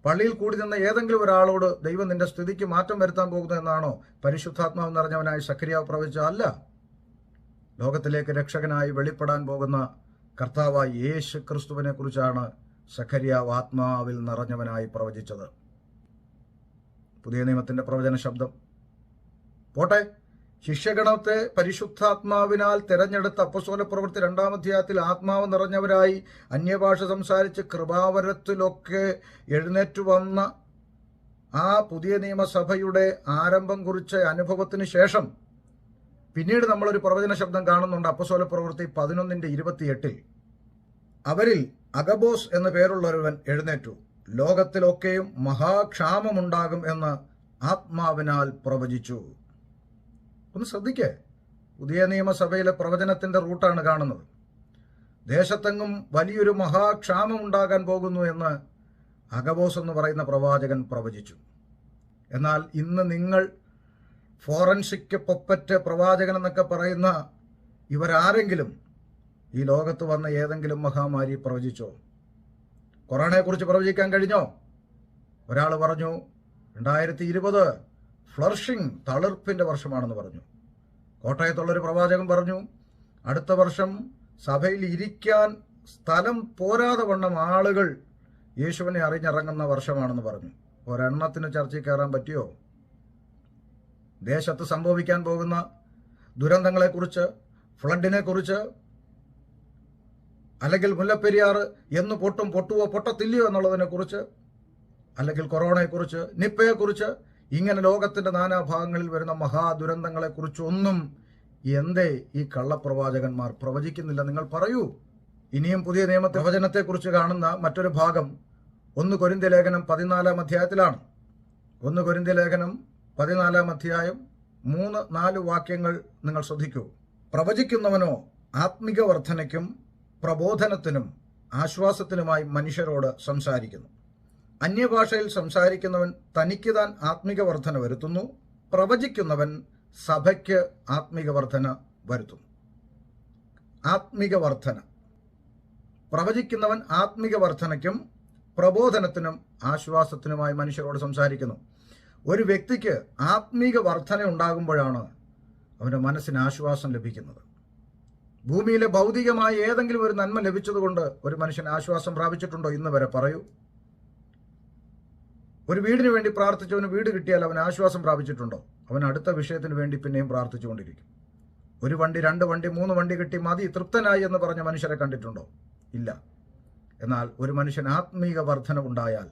പള്ളിയിൽ കൂടി നിന്ന ഏതെങ്കിലും ഒരാളോട് ദൈവം നിന്റെ സ്ഥിതിക്ക് മാറ്റം വരുത്താൻ പോകുന്നു എന്നാണോ പരിശുദ്ധാത്മാവ് നിറഞ്ഞവനായി സഖര്യാവ് പ്രവചിച്ചത്? അല്ല. ലോകത്തിലേക്ക് രക്ഷകനായി വെളിപ്പെടാൻ പോകുന്ന കർത്താവായ യേശു ക്രിസ്തുവിനെ കുറിച്ചാണ് സഖര്യാവ് ആത്മാവിൽ നിറഞ്ഞവനായി പ്രവചിച്ചത്. പുതിയ നിയമത്തിന്റെ പ്രവചന ശബ്ദം പോട്ടെ. ശിഷ്യഗണത്തെ പരിശുദ്ധാത്മാവിനാൽ തെരഞ്ഞെടുത്ത അപ്പോസ്തല പ്രവൃത്തി 2-ാം അധ്യായത്തിൽ ആത്മാവ് നിറഞ്ഞവരായി അന്യഭാഷ സംസാരിച്ച് കൃപാവരത്തിലൊക്കെ എഴുന്നേറ്റു വന്ന ആ പുതിയ നിയമസഭയുടെ ആരംഭം കുറിച്ച അനുഭവത്തിന് ശേഷം പിന്നീട് നമ്മളൊരു പ്രവചന ശബ്ദം കാണുന്നുണ്ട്. അപ്പോസ്തല പ്രവൃത്തി 11:28. അവരിൽ അഗബോസ് എന്ന പേരുള്ളൊരുവൻ എഴുന്നേറ്റു, ലോകത്തിലൊക്കെയും മഹാക്ഷാമമുണ്ടാകും എന്ന് ആത്മാവിനാൽ പ്രവചിച്ചു. ഒന്ന് ശ്രദ്ധിക്കേ, പുതിയ നിയമസഭയിലെ പ്രവചനത്തിന്റെ റൂട്ടാണ് കാണുന്നത്. ദേശത്തെങ്ങും വലിയൊരു മഹാക്ഷാമം ഉണ്ടാകാൻ പോകുന്നു എന്ന് അഗബോസ് എന്ന് പറയുന്ന പ്രവാചകൻ പ്രവചിച്ചു. എന്നാൽ ഇന്ന് നിങ്ങൾ ഫോറൻസിക് പൊപ്പറ്റ് പ്രവാചകൻ എന്നൊക്കെ പറയുന്ന ഇവരാരെങ്കിലും ഈ ലോകത്ത് വന്ന ഏതെങ്കിലും മഹാമാരി പ്രവചിച്ചോ? കൊറോണയെക്കുറിച്ച് പ്രവചിക്കാൻ കഴിഞ്ഞോ? ഒരാൾ പറഞ്ഞു 2020 ഫ്ലറിഷിംഗ്, തളിർപ്പിന്റെ വർഷമാണെന്ന് പറഞ്ഞു. കോട്ടയത്തുള്ളൊരു പ്രവാചകൻ പറഞ്ഞു അടുത്ത വർഷം സഭയിൽ ഇരിക്കാൻ സ്ഥലം പോരാതെ വണ്ണം ആളുകൾ യേശുവിനെ അറിഞ്ഞിറങ്ങുന്ന വർഷമാണെന്ന് പറഞ്ഞു. ഒരെണ്ണത്തിന് ചർച്ചയിൽ കയറാൻ പറ്റിയോ? ദേശത്ത് സംഭവിക്കാൻ പോകുന്ന ദുരന്തങ്ങളെക്കുറിച്ച്, ഫ്ലഡിനെ കുറിച്ച്, അല്ലെങ്കിൽ മുല്ലപ്പെരിയാർ എന്ന് പൊട്ടുവോ പൊട്ടത്തില്ലയോ എന്നുള്ളതിനെ കുറിച്ച്, അല്ലെങ്കിൽ കൊറോണയെക്കുറിച്ച്, നിപ്പയെക്കുറിച്ച്, ഇങ്ങനെ ലോകത്തിന്റെ നാനാഭാഗങ്ങളിൽ വരുന്ന മഹാദുരന്തങ്ങളെക്കുറിച്ചൊന്നും എന്തേ ഈ കള്ളപ്രവാചകന്മാർ പ്രവചിക്കുന്നില്ല? നിങ്ങൾ പറയൂ. ഇനിയും പുതിയ നിയമ പ്രവചനത്തെക്കുറിച്ച് കാണുന്ന മറ്റൊരു ഭാഗം 1 കൊരിന്ത്യർ ലേഖനം 14-ാം അധ്യായത്തിലാണ്. 1 കൊരിന്ത്യർ ലേഖനം 14-ാം അധ്യായം 3-4 വാക്യങ്ങൾ നിങ്ങൾ ശ്രദ്ധിക്കൂ. പ്രവചിക്കുന്നവനോ ആത്മിക വർധനയ്ക്കും പ്രബോധനത്തിനും ആശ്വാസത്തിനുമായി മനുഷ്യരോട് സംസാരിക്കുന്നു. അന്യഭാഷയിൽ സംസാരിക്കുന്നവൻ തനിക്ക് താൻ ആത്മിക വർധന വരുത്തുന്നു, പ്രവചിക്കുന്നവൻ സഭയ്ക്ക് ആത്മിക വർധന വരുത്തുന്നു. ആത്മിക വർധന. പ്രവചിക്കുന്നവൻ ആത്മിക വർധനയ്ക്കും പ്രബോധനത്തിനും ആശ്വാസത്തിനുമായി മനുഷ്യരോട് സംസാരിക്കുന്നു. ഒരു വ്യക്തിക്ക് ആത്മീക വർധന ഉണ്ടാകുമ്പോഴാണ് അവൻ്റെ മനസ്സിന് ആശ്വാസം ലഭിക്കുന്നത്. ഭൂമിയിലെ ഭൗതികമായ ഏതെങ്കിലും ഒരു നന്മ ലഭിച്ചതുകൊണ്ട് ഒരു മനുഷ്യൻ ആശ്വാസം പ്രാപിച്ചിട്ടുണ്ടോ? ഇന്ന് വരെ പറയൂ. ഒരു വീടിന് വേണ്ടി പ്രാർത്ഥിച്ചവന് വീട് കിട്ടിയാൽ അവൻ ആശ്വാസം പ്രാപിച്ചിട്ടുണ്ടോ? അവൻ അടുത്ത വിഷയത്തിന് വേണ്ടി പിന്നെയും പ്രാർത്ഥിച്ചുകൊണ്ടിരിക്കും. 1 വണ്ടി, 2 വണ്ടി, 3 വണ്ടി കിട്ടി മതി, തൃപ്തനായി എന്ന് പറഞ്ഞ മനുഷ്യരെ കണ്ടിട്ടുണ്ടോ? ഇല്ല. എന്നാൽ ഒരു മനുഷ്യൻ ആത്മീക വർധന ഉണ്ടായാൽ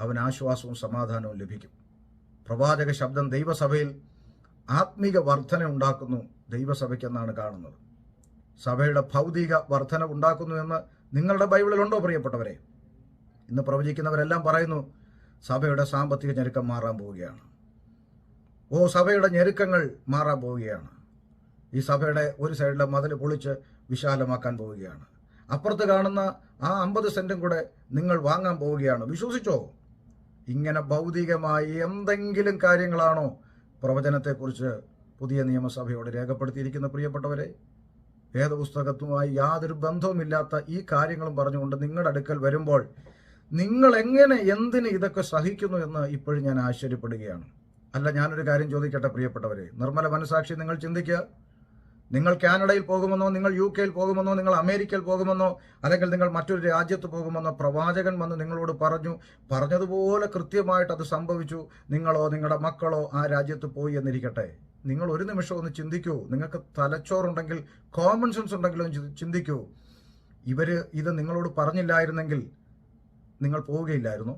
അവൻ ആശ്വാസവും സമാധാനവും ലഭിക്കും. പ്രവാചക ശബ്ദം ദൈവസഭയിൽ ആത്മീക വർധന ഉണ്ടാക്കുന്നു ദൈവസഭയ്ക്കെന്നാണ് കാണുന്നത്. സഭയുടെ ഭൗതിക വർധന ഉണ്ടാക്കുന്നു എന്ന് നിങ്ങളുടെ ബൈബിളിലുണ്ടോ പ്രിയപ്പെട്ടവരെ? ഇന്ന് പ്രവചിക്കുന്നവരെല്ലാം പറയുന്നു സഭയുടെ സാമ്പത്തിക ഞെരുക്കം മാറാൻ പോവുകയാണ്. സഭയുടെ ഞെരുക്കങ്ങൾ മാറാൻ പോവുകയാണ്. ഈ സഭയുടെ ഒരു സൈഡിലെ മതിൽ പൊളിച്ച് വിശാലമാക്കാൻ പോവുകയാണ്. അപ്പുറത്ത് കാണുന്ന ആ 50 സെന്റും കൂടെ നിങ്ങൾ വാങ്ങാൻ പോവുകയാണ്. വിശ്വസിച്ചോ? ഇങ്ങനെ ഭൗതികമായി എന്തെങ്കിലും കാര്യങ്ങളാണോ പ്രവചനത്തെക്കുറിച്ച് പുതിയ നിയമസഭയോട് രേഖപ്പെടുത്തിയിരിക്കുന്ന പ്രിയപ്പെട്ടവരെ? വേദപുസ്തകത്തുമായി യാതൊരു ബന്ധവുമില്ലാത്ത ഈ കാര്യങ്ങളും പറഞ്ഞുകൊണ്ട് നിങ്ങളുടെ അടുക്കൽ വരുമ്പോൾ നിങ്ങൾ എങ്ങനെ, എന്തിന് ഇതൊക്കെ സഹിക്കുന്നു എന്ന് ഇപ്പോഴും ഞാൻ ആശ്ചര്യപ്പെടുകയാണ്. അല്ല, ഞാനൊരു കാര്യം ചോദിക്കട്ടെ പ്രിയപ്പെട്ടവരെ, നിർമ്മല മനസാക്ഷി നിങ്ങൾ ചിന്തിക്കുക. നിങ്ങൾ കാനഡയിൽ പോകുമെന്നോ, നിങ്ങൾ UK പോകുമെന്നോ, നിങ്ങൾ അമേരിക്കയിൽ പോകുമെന്നോ, അല്ലെങ്കിൽ നിങ്ങൾ മറ്റൊരു രാജ്യത്ത് പോകുമെന്നോ പ്രവാചകൻ വന്ന് നിങ്ങളോട് പറഞ്ഞതുപോലെ കൃത്യമായിട്ട് അത് സംഭവിച്ചു, നിങ്ങളോ നിങ്ങളുടെ മക്കളോ ആ രാജ്യത്ത് പോയി എന്നിരിക്കട്ടെ. നിങ്ങൾ ഒരു നിമിഷം ഒന്ന് ചിന്തിക്കൂ. നിങ്ങൾക്ക് തലച്ചോറുണ്ടെങ്കിൽ, കോമൺ സെൻസ് ഉണ്ടെങ്കിലും ചിന്തിക്കൂ. ഇത് നിങ്ങളോട് പറഞ്ഞില്ലായിരുന്നെങ്കിൽ നിങ്ങൾ പോവുകയില്ലായിരുന്നു.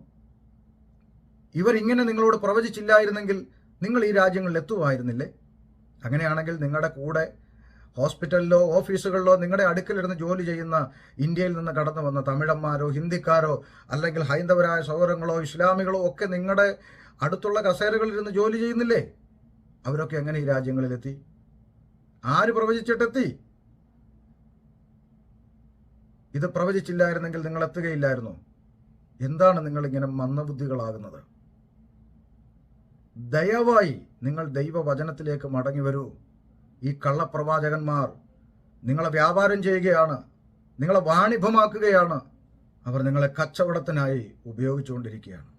ഇവരിങ്ങനെ നിങ്ങളോട് പ്രവചിച്ചില്ലായിരുന്നെങ്കിൽ നിങ്ങൾ ഈ രാജ്യങ്ങളിൽ എത്തുമായിരുന്നില്ലേ? അങ്ങനെയാണെങ്കിൽ നിങ്ങളുടെ കൂടെ ഹോസ്പിറ്റലിലോ ഓഫീസുകളിലോ നിങ്ങളുടെ അടുക്കലിരുന്ന് ജോലി ചെയ്യുന്ന ഇന്ത്യയിൽ നിന്ന് കടന്നു വന്ന തമിഴന്മാരോ ഹിന്ദിക്കാരോ അല്ലെങ്കിൽ ഹൈന്ദവരായ സഹോദരങ്ങളോ ഇസ്ലാമികളോ ഒക്കെ നിങ്ങളുടെ അടുത്തുള്ള കസേരകളിലിരുന്ന് ജോലി ചെയ്യുന്നില്ലേ? അവരൊക്കെ എങ്ങനെ ഈ രാജ്യങ്ങളിലെത്തി? ആര് പ്രവചിച്ചിട്ടെത്തി? ഇത് പ്രവചിച്ചില്ലായിരുന്നെങ്കിൽ നിങ്ങൾ എത്തുകയില്ലായിരുന്നു. എന്താണ് നിങ്ങളിങ്ങനെ മന്ദബുദ്ധികളാകുന്നത്? ദയവായി നിങ്ങൾ ദൈവവചനത്തിലേക്ക് മടങ്ങി വരൂ. ഈ കള്ളപ്രവാചകന്മാർ നിങ്ങളെ വ്യാപാരം ചെയ്യുകയാണ്, നിങ്ങളെ വാണിഭമാക്കുകയാണ്. അവർ നിങ്ങളെ കച്ചവടത്തിനായി ഉപയോഗിച്ചുകൊണ്ടിരിക്കുകയാണ്.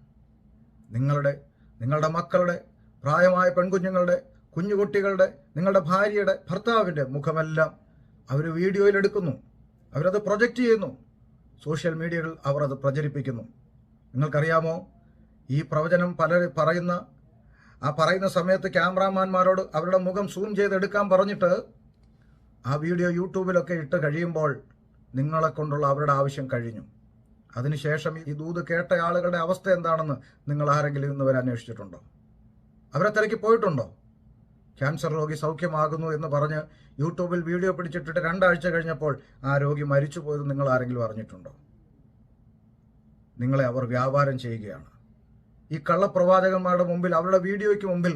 നിങ്ങളുടെ മക്കളുടെ, പ്രായമായ പെൺകുഞ്ഞുങ്ങളുടെ, കുഞ്ഞുകുട്ടികളുടെ, നിങ്ങളുടെ ഭാര്യയുടെ, ഭർത്താവിൻ്റെ മുഖമെല്ലാം അവർ വീഡിയോയിലെടുക്കുന്നു. അവരത് പ്രൊജക്റ്റ് ചെയ്യുന്നു. സോഷ്യൽ മീഡിയകളിൽ അവർ അത് പ്രചരിപ്പിക്കുന്നു. നിങ്ങൾക്കറിയാമോ, ഈ പ്രവചനം പലർ പറയുന്ന സമയത്ത് ക്യാമറാമാന്മാരോട് അവരുടെ മുഖം സൂം ചെയ്തെടുക്കാൻ പറഞ്ഞിട്ട് ആ വീഡിയോ യൂട്യൂബിലൊക്കെ ഇട്ട് കഴിയുമ്പോൾ നിങ്ങളെ കൊണ്ടുള്ള അവരുടെ ആവശ്യം കഴിഞ്ഞു. അതിനുശേഷം ഈ ദൂത് കേട്ട ആളുകളുടെ അവസ്ഥ എന്താണെന്ന് നിങ്ങൾ ആരെങ്കിലും ഇന്ന് വരെ അന്വേഷിച്ചിട്ടുണ്ടോ? അവരെ തിരക്കി പോയിട്ടുണ്ടോ? ക്യാൻസർ രോഗി സൗഖ്യമാകുന്നു എന്ന് പറഞ്ഞ് യൂട്യൂബിൽ വീഡിയോ പിടിച്ചിട്ടിട്ട് 2 ആഴ്ച കഴിഞ്ഞപ്പോൾ ആ രോഗി മരിച്ചു പോയത് നിങ്ങൾ ആരെങ്കിലും അറിഞ്ഞിട്ടുണ്ടോ? നിങ്ങളെ അവർ വ്യാപാരം ചെയ്യുകയാണ്. ഈ കള്ളപ്രവാചകന്മാരുടെ മുമ്പിൽ, അവരുടെ വീഡിയോയ്ക്ക് മുമ്പിൽ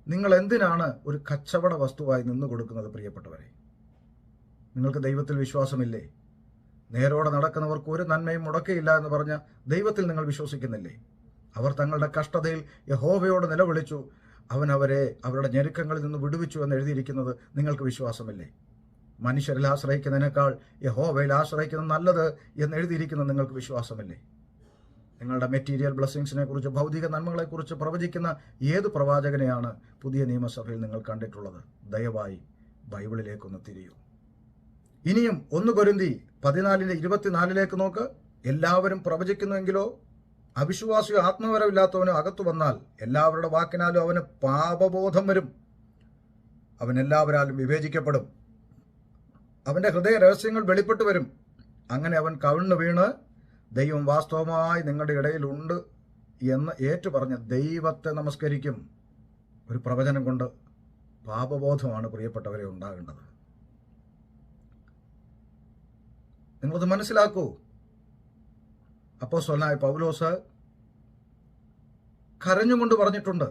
നിങ്ങൾ എന്തിനാണ് ഒരു കച്ചവട വസ്തുവായി നിന്നു കൊടുക്കുന്നത്? പ്രിയപ്പെട്ടവരെ, നിങ്ങൾക്ക് ദൈവത്തിൽ വിശ്വാസമില്ലേ? നേരോടെ നടക്കുന്നവർക്ക് ഒരു നന്മയും മുടക്കയില്ല എന്ന് പറഞ്ഞ ദൈവത്തിൽ നിങ്ങൾ വിശ്വസിക്കുന്നില്ലേ? അവർ തങ്ങളുടെ കഷ്ടതയിൽ യഹോവയോട് നിലവിളിച്ചു, അവൻ അവരെ അവരുടെ ഞെരുക്കങ്ങളിൽ നിന്ന് വിടുവിച്ചു എന്ന് എഴുതിയിരിക്കുന്നത് നിങ്ങൾക്ക് വിശ്വാസമില്ലേ? മനുഷ്യരിൽ ആശ്രയിക്കുന്നതിനേക്കാൾ യഹോവയിൽ ആശ്രയിക്കുന്നത് നല്ലത് എന്ന് എഴുതിയിരിക്കുന്നത് നിങ്ങൾക്ക് വിശ്വാസമില്ലേ? നിങ്ങളുടെ മെറ്റീരിയൽ ബ്ലെസ്സിങ്സിനെ കുറിച്ച്, ഭൗതിക നന്മകളെക്കുറിച്ച് പ്രവചിക്കുന്ന ഏത് പ്രവാചകനെയാണ് പുതിയ നിയമസഭയിൽ നിങ്ങൾ കണ്ടിട്ടുള്ളത്? ദയവായി ബൈബിളിലേക്കൊന്ന് തിരിയൂ. ഇനിയും 1 കൊരിന്തി 14:24 നോക്ക്. എല്ലാവരും പ്രവചിക്കുന്നുവെങ്കിലോ അവിശ്വാസിയോ ആത്മവരമില്ലാത്തവനോ അകത്തു വന്നാൽ എല്ലാവരുടെ വാക്കിനാലും അവന് പാപബോധം വരും. അവൻ എല്ലാവരാലും വിവേചിക്കപ്പെടും. അവന്റെ ഹൃദയ രഹസ്യങ്ങൾ വെളിപ്പെട്ടു വരും. അങ്ങനെ അവൻ കവിണ്ണു വീണ് ദൈവം വാസ്തവമായി നിങ്ങളുടെ ഇടയിലുണ്ട് എന്ന് ഏറ്റുപറഞ്ഞ് ദൈവത്തെ നമസ്കരിക്കും. ഒരു പ്രവചനം കൊണ്ട് പാപബോധമാണ് പ്രിയപ്പെട്ടവരെ ഉണ്ടാകേണ്ടത്. നിങ്ങളത് മനസ്സിലാക്കൂ. അപ്പോസ്തലനായ പൗലോസ് കരഞ്ഞുകൊണ്ട് പറഞ്ഞിട്ടുണ്ട്.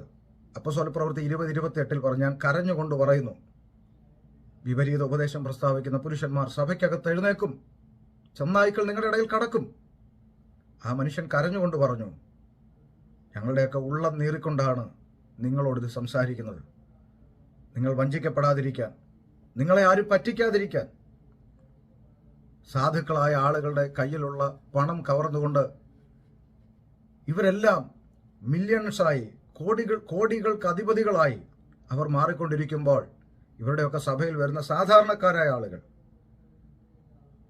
അപ്പോസ്തല പ്രവൃത്തി 20:28 പറഞ്ഞു, ഞാൻ കരഞ്ഞുകൊണ്ട് പറയുന്നു. വിപരീത ഉപദേശം പ്രസ്താവിക്കുന്ന പുരുഷന്മാർ സഭയ്ക്കകത്ത് എഴുന്നേക്കും, ചെന്നായ്ക്കൾ നിങ്ങളുടെ ഇടയിൽ കടക്കും. ആ മനുഷ്യൻ കരഞ്ഞുകൊണ്ട് പറഞ്ഞു, ഞങ്ങളുടെയൊക്കെ ഉള്ളം നീറിക്കൊണ്ടാണ് നിങ്ങളോടിത് സംസാരിക്കുന്നത്. നിങ്ങൾ വഞ്ചിക്കപ്പെടാതിരിക്കാൻ, നിങ്ങളെ ആരും പറ്റിക്കാതിരിക്കാൻ, സാധുക്കളായ ആളുകളുടെ കയ്യിലുള്ള പണം കവർന്നുകൊണ്ട് ഇവരെല്ലാം മില്യൺസായി, കോടികൾക്ക് അധിപതികളായി അവർ മാറിക്കൊണ്ടിരിക്കുമ്പോൾ ഇവരുടെയൊക്കെ സഭയിൽ വരുന്ന സാധാരണക്കാരായ ആളുകൾ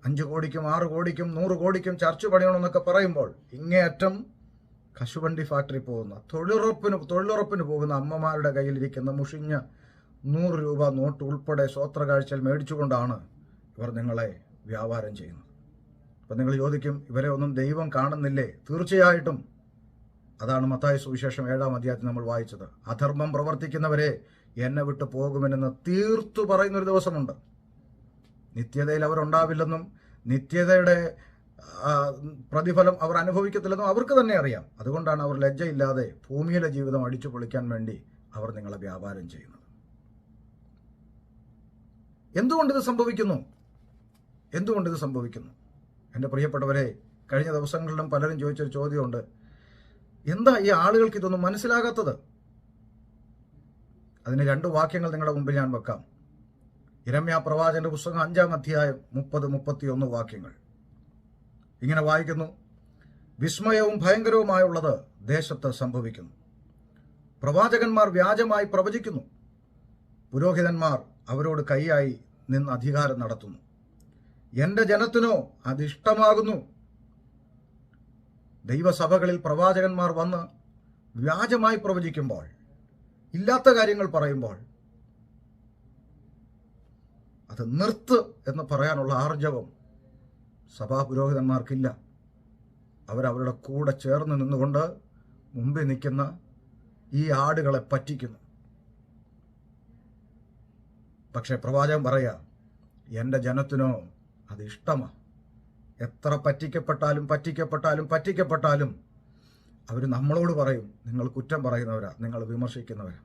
5 കോടിക്കും 6 കോടിക്കും 100 കോടിക്കും ചർച്ച് പണിയണമെന്നൊക്കെ പറയുമ്പോൾ ഇങ്ങേയറ്റം കശുവണ്ടി ഫാക്ടറി പോകുന്ന, തൊഴിലുറപ്പിന് പോകുന്ന അമ്മമാരുടെ കയ്യിലിരിക്കുന്ന മുഷിഞ്ഞ 100 രൂപ നോട്ട് ഉൾപ്പെടെ സ്വോത്രകാഴ്ചയിൽ മേടിച്ചുകൊണ്ടാണ് ഇവർ നിങ്ങളെ വ്യാപാരം ചെയ്യുന്നത്. അപ്പം നിങ്ങൾ ചോദിക്കും, ഇവരെ ഒന്നും ദൈവം കാണുന്നില്ലേ? തീർച്ചയായിട്ടും. അതാണ് മത്തായി സുവിശേഷം 7-ാം അധ്യായത്തിൽ നമ്മൾ വായിച്ചത്. അധർമ്മം പ്രവർത്തിക്കുന്നവരെ എന്നെ വിട്ടു പോകുമെന്ന് തീർത്തു പറയുന്നൊരു ദിവസമുണ്ട്. നിത്യതയിൽ അവരുണ്ടാവില്ലെന്നും നിത്യതയുടെ പ്രതിഫലം അവർ അനുഭവിക്കത്തില്ലെന്നും അവർക്ക് തന്നെ അറിയാം. അതുകൊണ്ടാണ് അവർ ലജ്ജയില്ലാതെ ഭൂമിയിലെ ജീവിതം അടിച്ചു പൊളിക്കാൻ വേണ്ടി അവർ നിങ്ങളെ വ്യാപാരം ചെയ്യുന്നത്. എന്തുകൊണ്ടിത് സംഭവിക്കുന്നു? എൻ്റെ പ്രിയപ്പെട്ടവരെ, കഴിഞ്ഞ ദിവസങ്ങളിലും പലരും ചോദിച്ചൊരു ചോദ്യമുണ്ട്, എന്താ ഈ ആളുകൾക്ക് ഇതൊന്നും മനസ്സിലാകാത്തത്? അതിന് 2 വാക്യങ്ങൾ നിങ്ങളുടെ മുമ്പിൽ ഞാൻ വെക്കാം. യിരെമ്യാ പ്രവാചകന്റെ പുസ്തകം 5-ാം അധ്യായം 30-31 വാക്യങ്ങൾ ഇങ്ങനെ വായിക്കുന്നു. വിസ്മയവും ഭയങ്കരവുമായുള്ളത് ദേശത്ത് സംഭവിക്കുന്നു. പ്രവാചകന്മാർ വ്യാജമായി പ്രവചിക്കുന്നു. പുരോഹിതന്മാർ അവരോട് കൈയായി നിന്ന് അധികാരം നടത്തുന്നു. എന്റെ ജനത്തിനോ അതിഷ്ടമാകുന്നു. ദൈവസഭകളിൽ പ്രവാചകന്മാർ വന്ന് വ്യാജമായി പ്രവചിക്കുമ്പോൾ, ഇല്ലാത്ത കാര്യങ്ങൾ പറയുമ്പോൾ അത് നിർത്ത് എന്ന് പറയാനുള്ള ആർജവം സഭാപുരോഹിതന്മാർക്കില്ല. അവരവരുടെ കൂടെ ചേർന്ന് നിന്നുകൊണ്ട് മുമ്പിൽ നിൽക്കുന്ന ഈ ആടുകളെ പറ്റിക്കുന്നു. പക്ഷേ പ്രവാചകൻ പറയാ, എൻ്റെ ജനത്തിനോ അത് ഇഷ്ടമാണ്. എത്ര പറ്റിക്കപ്പെട്ടാലും അവർ നമ്മളോട് പറയും, നിങ്ങൾ കുറ്റം പറയുന്നവരാ, നിങ്ങൾ വിമർശിക്കുന്നവരാ.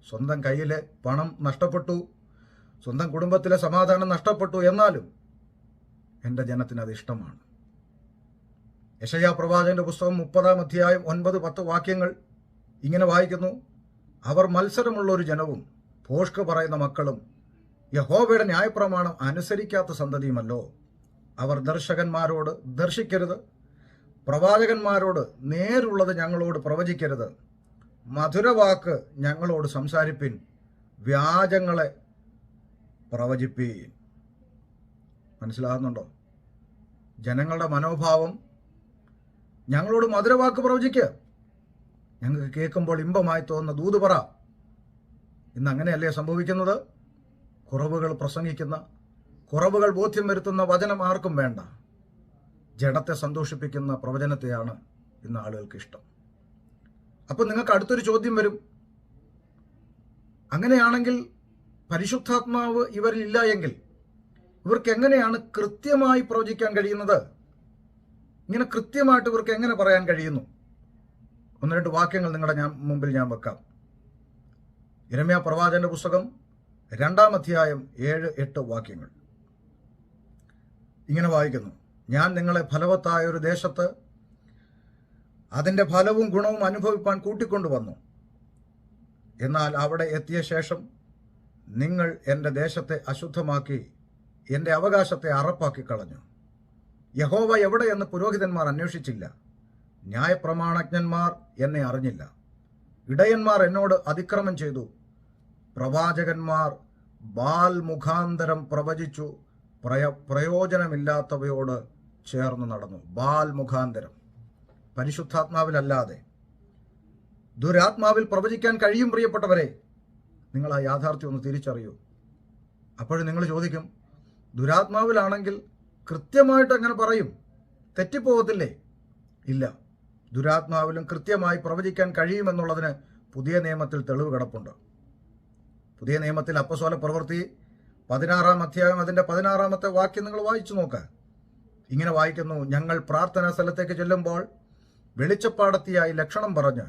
സ്വന്തം കയ്യിലെ പണം നഷ്ടപ്പെട്ടു, സ്വന്തം കുടുംബത്തിലെ സമാധാനം നഷ്ടപ്പെട്ടു, എന്നാലും എൻ്റെ ജനത്തിന് അത് ഇഷ്ടമാണ്. യെശയ്യാ പ്രവാചകന്റെ പുസ്തകം 30-ാം അധ്യായം 9-10 വാക്യങ്ങൾ ഇങ്ങനെ വായിക്കുന്നു: അവർ മത്സരമുള്ള ഒരു ജനവും ഭോഷ്ക് പറയുന്ന മക്കളും യഹോവയുടെ ന്യായപ്രമാണം അനുസരിക്കാത്ത സന്തതിയുമല്ലോ. അവർ ദർശകന്മാരോട് ദർശിക്കരുത്, പ്രവാചകന്മാരോട് നേരുള്ളത് ഞങ്ങളോട് പ്രവചിക്കരുത്, മധുരവാക്ക് ഞങ്ങളോട് സംസാരിപ്പിൻ, വ്യാജങ്ങളെ പ്രവചിപ്പീൻ. മനസ്സിലാകുന്നുണ്ടോ? ജനങ്ങളുടെ മനോഭാവം, ഞങ്ങളോട് മധുരവാക്ക് പ്രവചിക്കുക, ഞങ്ങൾക്ക് കേൾക്കുമ്പോൾ ഇമ്പമായി തോന്നുന്ന ദൂത് പറ. ഇന്ന് അങ്ങനെയല്ലേ സംഭവിക്കുന്നത്? കുറവുകൾ പ്രസംഗിക്കുന്ന, കുറവുകൾ ബോധ്യം വരുത്തുന്ന വചനം ആർക്കും വേണ്ട. ജഡത്തെ സന്തോഷിപ്പിക്കുന്ന പ്രവചനത്തെയാണ് ഇന്ന് ആളുകൾക്ക് ഇഷ്ടം. അപ്പം നിങ്ങൾക്ക് അടുത്തൊരു ചോദ്യം വരും, അങ്ങനെയാണെങ്കിൽ പരിശുദ്ധാത്മാവ് ഇവരിൽ ഇല്ല എങ്കിൽ ഇവർക്ക് എങ്ങനെയാണ് കൃത്യമായി പ്രവചിക്കാൻ കഴിയുന്നത്? ഇങ്ങനെ കൃത്യമായിട്ട് ഇവർക്ക് എങ്ങനെ പറയാൻ കഴിയുന്നു? 1-2 വാക്യങ്ങൾ നിങ്ങളുടെ മുമ്പിൽ ഞാൻ വെക്കാം. യിരെമ്യാ പ്രവാചകന്റെ പുസ്തകം 2-ാം അധ്യായം 7-8 വാക്യങ്ങൾ ഇങ്ങനെ വായിക്കുന്നു: ഞാൻ നിങ്ങളെ ഫലവത്തായ ഒരു ദേശത്ത് അതിൻ്റെ ഫലവും ഗുണവും അനുഭവിപ്പാൻ കൂട്ടിക്കൊണ്ടുവന്നു. എന്നാൽ അവിടെ എത്തിയ ശേഷം നിങ്ങൾ എൻ്റെ ദേശത്തെ അശുദ്ധമാക്കി എൻ്റെ അവകാശത്തെ അറപ്പാക്കി കളഞ്ഞു. യഹോവ എവിടെയെന്ന് പുരോഹിതന്മാർ അന്വേഷിച്ചില്ല, ന്യായപ്രമാണജ്ഞന്മാർ എന്നെ അറിഞ്ഞില്ല. ഇടയന്മാർ എന്നോട് അതിക്രമം ചെയ്തു, പ്രവാചകന്മാർ ബാൽ മുഖാന്തരം പ്രവചിച്ചു, പ്രയോജനമില്ലാത്തവയോട് ചേർന്ന് നടന്നു. ബാൽ മുഖാന്തരം, പരിശുദ്ധാത്മാവിലല്ലാതെ ദുരാത്മാവിൽ പ്രവചിക്കാൻ കഴിയും. പ്രിയപ്പെട്ടവരെ, നിങ്ങൾ ആ യാഥാർത്ഥ്യം ഒന്ന് തിരിച്ചറിയൂ. അപ്പോഴും നിങ്ങൾ ചോദിക്കും, ദുരാത്മാവിലാണെങ്കിൽ കൃത്യമായിട്ട് എങ്ങനെ പറയും? തെറ്റിപ്പോകത്തില്ലേ? ഇല്ല, ദുരാത്മാവിലും കൃത്യമായി പ്രവചിക്കാൻ കഴിയുമെന്നുള്ളതിന് പുതിയ നിയമത്തിൽ തെളിവ് കിടപ്പുണ്ട്. പുതിയ നിയമത്തിൽ അപ്പസ്തോല പ്രവൃത്തി 16-ാം അധ്യായം അതിൻ്റെ 16-ാമത്തെ വാക്യം നിങ്ങൾ വായിച്ചു നോക്കുക. ഇങ്ങനെ വായിക്കുന്നു: ഞങ്ങൾ പ്രാർത്ഥനാ സ്ഥലത്തേക്ക് ചെല്ലുമ്പോൾ വെളിച്ചപ്പാടത്തിയായി ലക്ഷണം പറഞ്ഞ്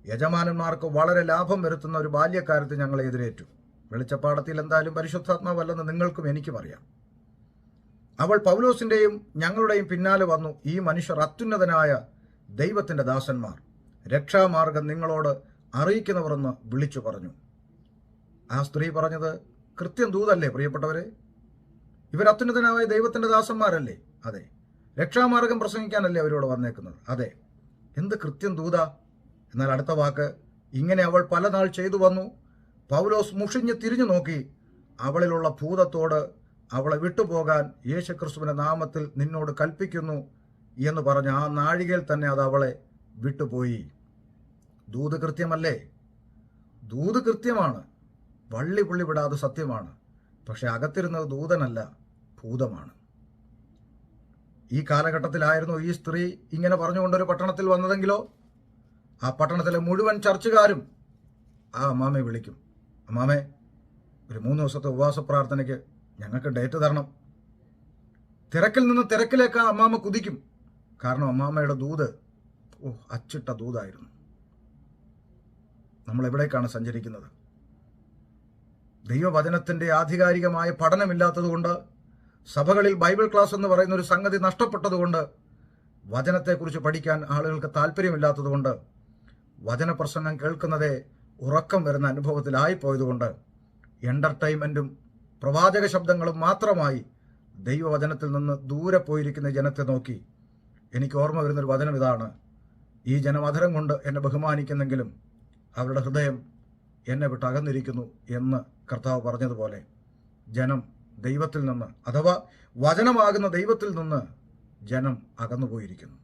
യജമാനന്മാർക്ക് വളരെ ലാഭം വരുത്തുന്ന ഒരു ബാല്യക്കാരത്തെ ഞങ്ങളെ എതിരേറ്റു. വെളിച്ചപ്പാടത്തിൽ എന്തായാലും പരിശുദ്ധാത്മാവല്ലെന്ന് നിങ്ങൾക്കും എനിക്കും അറിയാം. അവൾ പൗലോസിന്റെയും ഞങ്ങളുടെയും പിന്നാലെ വന്നു, ഈ മനുഷ്യർ അത്യുന്നതനായ ദൈവത്തിന്റെ ദാസന്മാർ, രക്ഷാമാർഗം നിങ്ങളോട് അറിയിക്കുന്നവരെന്ന് വിളിച്ചു പറഞ്ഞു. ആ സ്ത്രീ പറഞ്ഞത് കൃത്യം ദൂതല്ലേ പ്രിയപ്പെട്ടവരെ? ഇവർ അത്യുന്നതനായ ദൈവത്തിന്റെ ദാസന്മാരല്ലേ? അതെ. രക്ഷാമാർഗം പ്രസംഗിക്കാനല്ലേ അവരോട് വന്നേക്കുന്നത്? അതെ. എന്ത് കൃത്യം ദൂത! എന്നാൽ അടുത്ത വാക്ക് ഇങ്ങനെ അവൾ പല നാൾ ചെയ്തു വന്നു. പൗലോസ് മുഷിഞ്ഞ് തിരിഞ്ഞു നോക്കി, അവളിലുള്ള ഭൂതത്തോട് അവളെ വിട്ടുപോകാൻ യേശുക്രിസ്തുവിന്റെ നാമത്തിൽ നിന്നോട് കൽപ്പിക്കുന്നു എന്ന് പറഞ്ഞ ആ നാഴികയിൽ തന്നെ അത് അവളെ വിട്ടുപോയി. ദൂത് കൃത്യമല്ലേ? ദൂത് കൃത്യമാണ്, വള്ളി പുള്ളി വിടാതെ സത്യമാണ്. പക്ഷെ അകത്തിരുന്നത് ദൂതനല്ല, ഭൂതമാണ്. ഈ കാലഘട്ടത്തിലായിരുന്നു ഈ സ്ത്രീ ഇങ്ങനെ പറഞ്ഞുകൊണ്ടൊരു പട്ടണത്തിൽ വന്നതെങ്കിലോ ആ പട്ടണത്തിലെ മുഴുവൻ ചർച്ചുകാരും ആ അമ്മാമയെ വിളിക്കും, അമ്മാമേ, ഒരു 3 ദിവസത്തെ ഉപവാസ പ്രാർത്ഥനയ്ക്ക് ഞങ്ങൾക്ക് ഡേറ്റ് തരണം. തിരക്കിൽ നിന്ന് തിരക്കിലേക്ക് ആ അമ്മാമ കുതിക്കും. കാരണം അമ്മാമയുടെ ദൂത് അച്ചിട്ട ദൂതായിരുന്നു. നമ്മൾ എവിടേക്കാണ് സഞ്ചരിക്കുന്നത്? ദൈവവചനത്തിന്റെ ആധികാരികമായ പഠനമില്ലാത്തതുകൊണ്ട്, സഭകളിൽ ബൈബിൾ ക്ലാസ് എന്ന് പറയുന്ന ഒരു സംഗതി നഷ്ടപ്പെട്ടതുകൊണ്ട്, വചനത്തെക്കുറിച്ച് പഠിക്കാൻ ആളുകൾക്ക് താല്പര്യമില്ലാത്തതുകൊണ്ട്, വചനപ്രസംഗം കേൾക്കുന്നതേ ഉറക്കം വരുന്ന അനുഭവത്തിലായിപ്പോയതുകൊണ്ട്, എന്റർടൈൻമെന്റും പ്രവാചക ശബ്ദങ്ങളും മാത്രമായി ദൈവവചനത്തിൽ നിന്ന് ദൂരെ പോയിരിക്കുന്ന ജനത്തെ നോക്കി എനിക്ക് ഓർമ്മ വരുന്നൊരു വചനം ഇതാണ്: ഈ ജനം അധരം കൊണ്ട് എന്നെ ബഹുമാനിക്കുന്നെങ്കിലും അവരുടെ ഹൃദയം എന്നെ വിട്ട് അകന്നിരിക്കുന്നു എന്ന് കർത്താവ് പറഞ്ഞതുപോലെ, ജനം ദൈവത്തിൽ നിന്ന്, അഥവാ വചനമാകുന്ന ദൈവത്തിൽ നിന്ന് ജനം അകന്നുപോയിരിക്കുന്നു.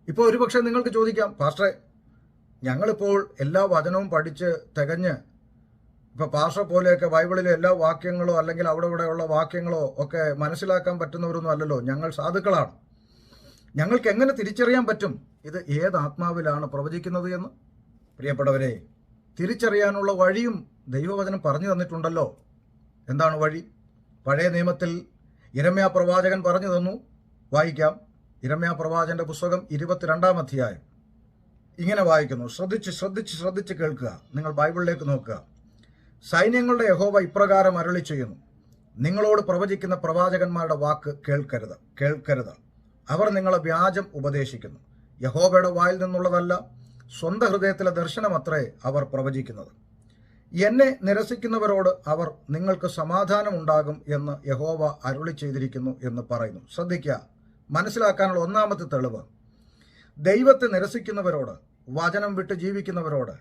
ഇപ്പോൾ ഒരുപക്ഷെ നിങ്ങൾക്ക് ചോദിക്കാം, പാസ്റ്ററെ, ഞങ്ങളിപ്പോൾ എല്ലാ വചനവും പഠിച്ച് തികഞ്ഞ് ഇപ്പൊ പാസ്റ്റർ പോലെയൊക്കെ ബൈബിളിലെ എല്ലാ വാക്യങ്ങളോ അല്ലെങ്കിൽ അവിടെ ഇവിടെയുള്ള വാക്യങ്ങളോ ഒക്കെ മനസ്സിലാക്കാൻ പറ്റുന്നവരൊന്നും അല്ലല്ലോ, ഞങ്ങൾ സാധുക്കളാണ്. ഞങ്ങൾക്ക് എങ്ങനെ തിരിച്ചറിയാൻ പറ്റും ഇത് ഏത് ആത്മാവിലാണ് പ്രവചിക്കുന്നത് എന്ന്? പ്രിയപ്പെട്ടവരെ, തിരിച്ചറിയാനുള്ള വഴിയും ദൈവവചനം പറഞ്ഞു തന്നിട്ടുണ്ടല്ലോ. എന്താണ് വഴി? പഴയ നിയമത്തിൽ യിരെമ്യാ പ്രവാചകൻ പറഞ്ഞു തന്നു. വായിക്കാം. യിരെമ്യാ പ്രവാചകന്റെ പുസ്തകം 22-ാം അധ്യായം. ഇങ്ങനെ വായിക്കുന്നു. ശ്രദ്ധിച്ച് കേൾക്കുക. നിങ്ങൾ ബൈബിളിലേക്ക് നോക്കുക. സൈന്യങ്ങളുടെ യഹോവ ഇപ്രകാരം അരുളി ചെയ്യുന്നു, നിങ്ങളോട് പ്രവചിക്കുന്ന പ്രവാചകന്മാരുടെ വാക്ക് കേൾക്കരുത്. അവർ നിങ്ങളെ വ്യാജം ഉപദേശിക്കുന്നു. യഹോവയുടെ വായിൽ നിന്നുള്ളതല്ല, സ്വന്തം ഹൃദയത്തിലെ ദർശനമത്രേ അവർ പ്രവചിക്കുന്നത്. എന്നെ നിരസിക്കുന്നവരോട് അവർ നിങ്ങൾക്ക് സമാധാനം ഉണ്ടാകും എന്ന് യഹോവ അരുളി ചെയ്തിരിക്കുന്നു എന്ന് പറയുന്നു. ശ്രദ്ധിക്കുക. മനസ്സിലാക്കാനുള്ള ഒന്നാമത്തെ തെളിവ്, ദൈവത്തെ നിരസിക്കുന്നവരോട്, വചനം വിട്ട് ജീവിക്കുന്നവരോട്,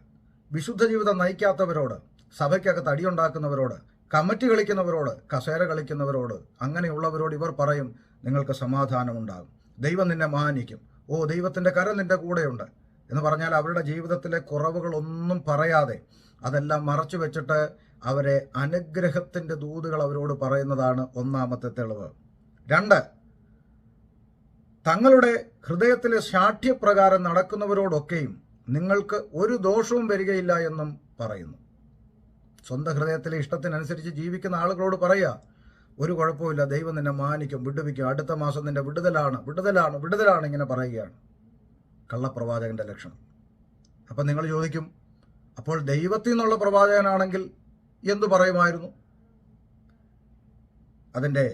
വിശുദ്ധ ജീവിതം നയിക്കാത്തവരോട്, സഭയ്ക്കകത്ത് അടിയുണ്ടാക്കുന്നവരോട്, കമ്മിറ്റി കളിക്കുന്നവരോട്, കസേര കളിക്കുന്നവരോട്, അങ്ങനെയുള്ളവരോട് ഇവർ പറയും നിങ്ങൾക്ക് സമാധാനം ഉണ്ടാകും, ദൈവം നിന്നെ മാനിക്കും, ഓ ദൈവത്തിൻ്റെ കരം നിന്റെ കൂടെയുണ്ട് എന്ന് പറഞ്ഞാൽ അവരുടെ ജീവിതത്തിലെ കുറവുകളൊന്നും പറയാതെ അതെല്ലാം മറച്ചു വെച്ചിട്ട് അവരെ അനുഗ്രഹത്തിൻ്റെ ദൂതുകൾ അവരോട് പറയുന്നതാണ് ഒന്നാമത്തെ തെളിവ്. 2, തങ്ങളുടെ ഹൃദയത്തിലെ ശാഠ്യപ്രകാരം നടക്കുന്നവരോടൊക്കെയും നിങ്ങൾക്ക് ഒരു ദോഷവും വരികയില്ല എന്നും പറയുന്നു. സ്വന്തം ഹൃദയത്തിലെ ഇഷ്ടത്തിനനുസരിച്ച് ജീവിക്കുന്ന ആളുകളോട് പറയുക, ഒരു കുഴപ്പമില്ല, ദൈവം നിന്നെ മാനിക്കും, വിടുവിക്കും, അടുത്ത മാസം നിന്റെ വിടുതലാണ് ഇങ്ങനെ പറയുകയാണ്. കള്ളപ്രവാചകന്റെ ലക്ഷണം. അപ്പം നിങ്ങൾ ചോദിക്കും, അപ്പോൾ ദൈവത്തിൽ നിന്നുള്ള പ്രവാചകനാണെങ്കിൽ എന്തു പറയുമായിരുന്നു? അതിൻ്റെ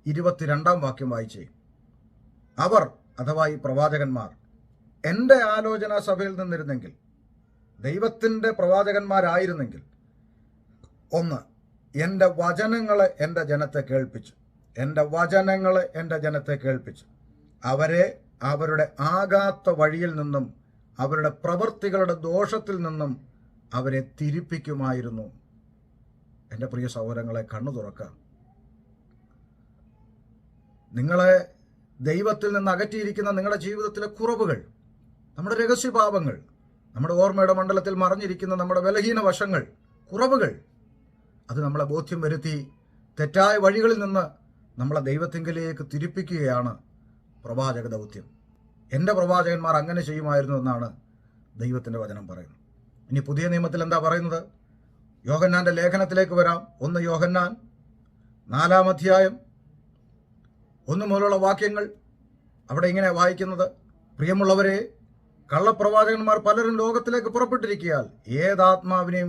22-ാം വാക്യം വായിച്ചേ. അവർ അഥവാ ഈ പ്രവാചകന്മാർ എൻ്റെ ആലോചനാ സഭയിൽ നിന്നിരുന്നെങ്കിൽ, ദൈവത്തിൻ്റെ പ്രവാചകന്മാരായിരുന്നെങ്കിൽ, 1, എൻ്റെ വചനങ്ങളെ എൻ്റെ ജനത്തെ കേൾപ്പിച്ചു അവരെ അവരുടെ ആകാത്ത വഴിയിൽ നിന്നും അവരുടെ പ്രവൃത്തികളുടെ ദോഷത്തിൽ നിന്നും അവരെ തിരിപ്പിക്കുമായിരുന്നു. എൻ്റെ പ്രിയ സഹോദരങ്ങളെ, കണ്ണു തുറക്കാം. നിങ്ങളെ ദൈവത്തിൽ നിന്ന് അകറ്റിയിരിക്കുന്ന നിങ്ങളുടെ ജീവിതത്തിലെ കുറവുകൾ, നമ്മുടെ രഹസ്യപാപങ്ങൾ, നമ്മുടെ ഓർമ്മയുടെ മണ്ഡലത്തിൽ മറഞ്ഞിരിക്കുന്ന നമ്മുടെ ബലഹീന വശങ്ങൾ, കുറവുകൾ, അത് നമ്മളെ ബോധ്യം വരുത്തി തെറ്റായ വഴികളിൽ നിന്ന് നമ്മളെ ദൈവത്തിങ്കലേക്ക് തിരിപ്പിക്കുകയാണ് പ്രവാചക ദൗത്യം. എൻ്റെ പ്രവാചകന്മാർ അങ്ങനെ ചെയ്യുമായിരുന്നു എന്നാണ് ദൈവത്തിൻ്റെ വചനം പറയുന്നത്. ഇനി പുതിയ നിയമത്തിൽ എന്താ പറയുന്നത്? യോഹന്നാൻ്റെ ലേഖനത്തിലേക്ക് വരാം. 1 യോഹന്നാൻ 4-ാം അധ്യായം 1 മുതലുള്ള വാക്യങ്ങൾ. അവിടെ ഇങ്ങനെ വായിക്കുന്നത്, പ്രിയമുള്ളവരെ, കള്ളപ്രവാചകന്മാർ പലരും ലോകത്തിലേക്ക് പുറപ്പെട്ടിരിക്കയാൽ ഏതാത്മാവിനെയും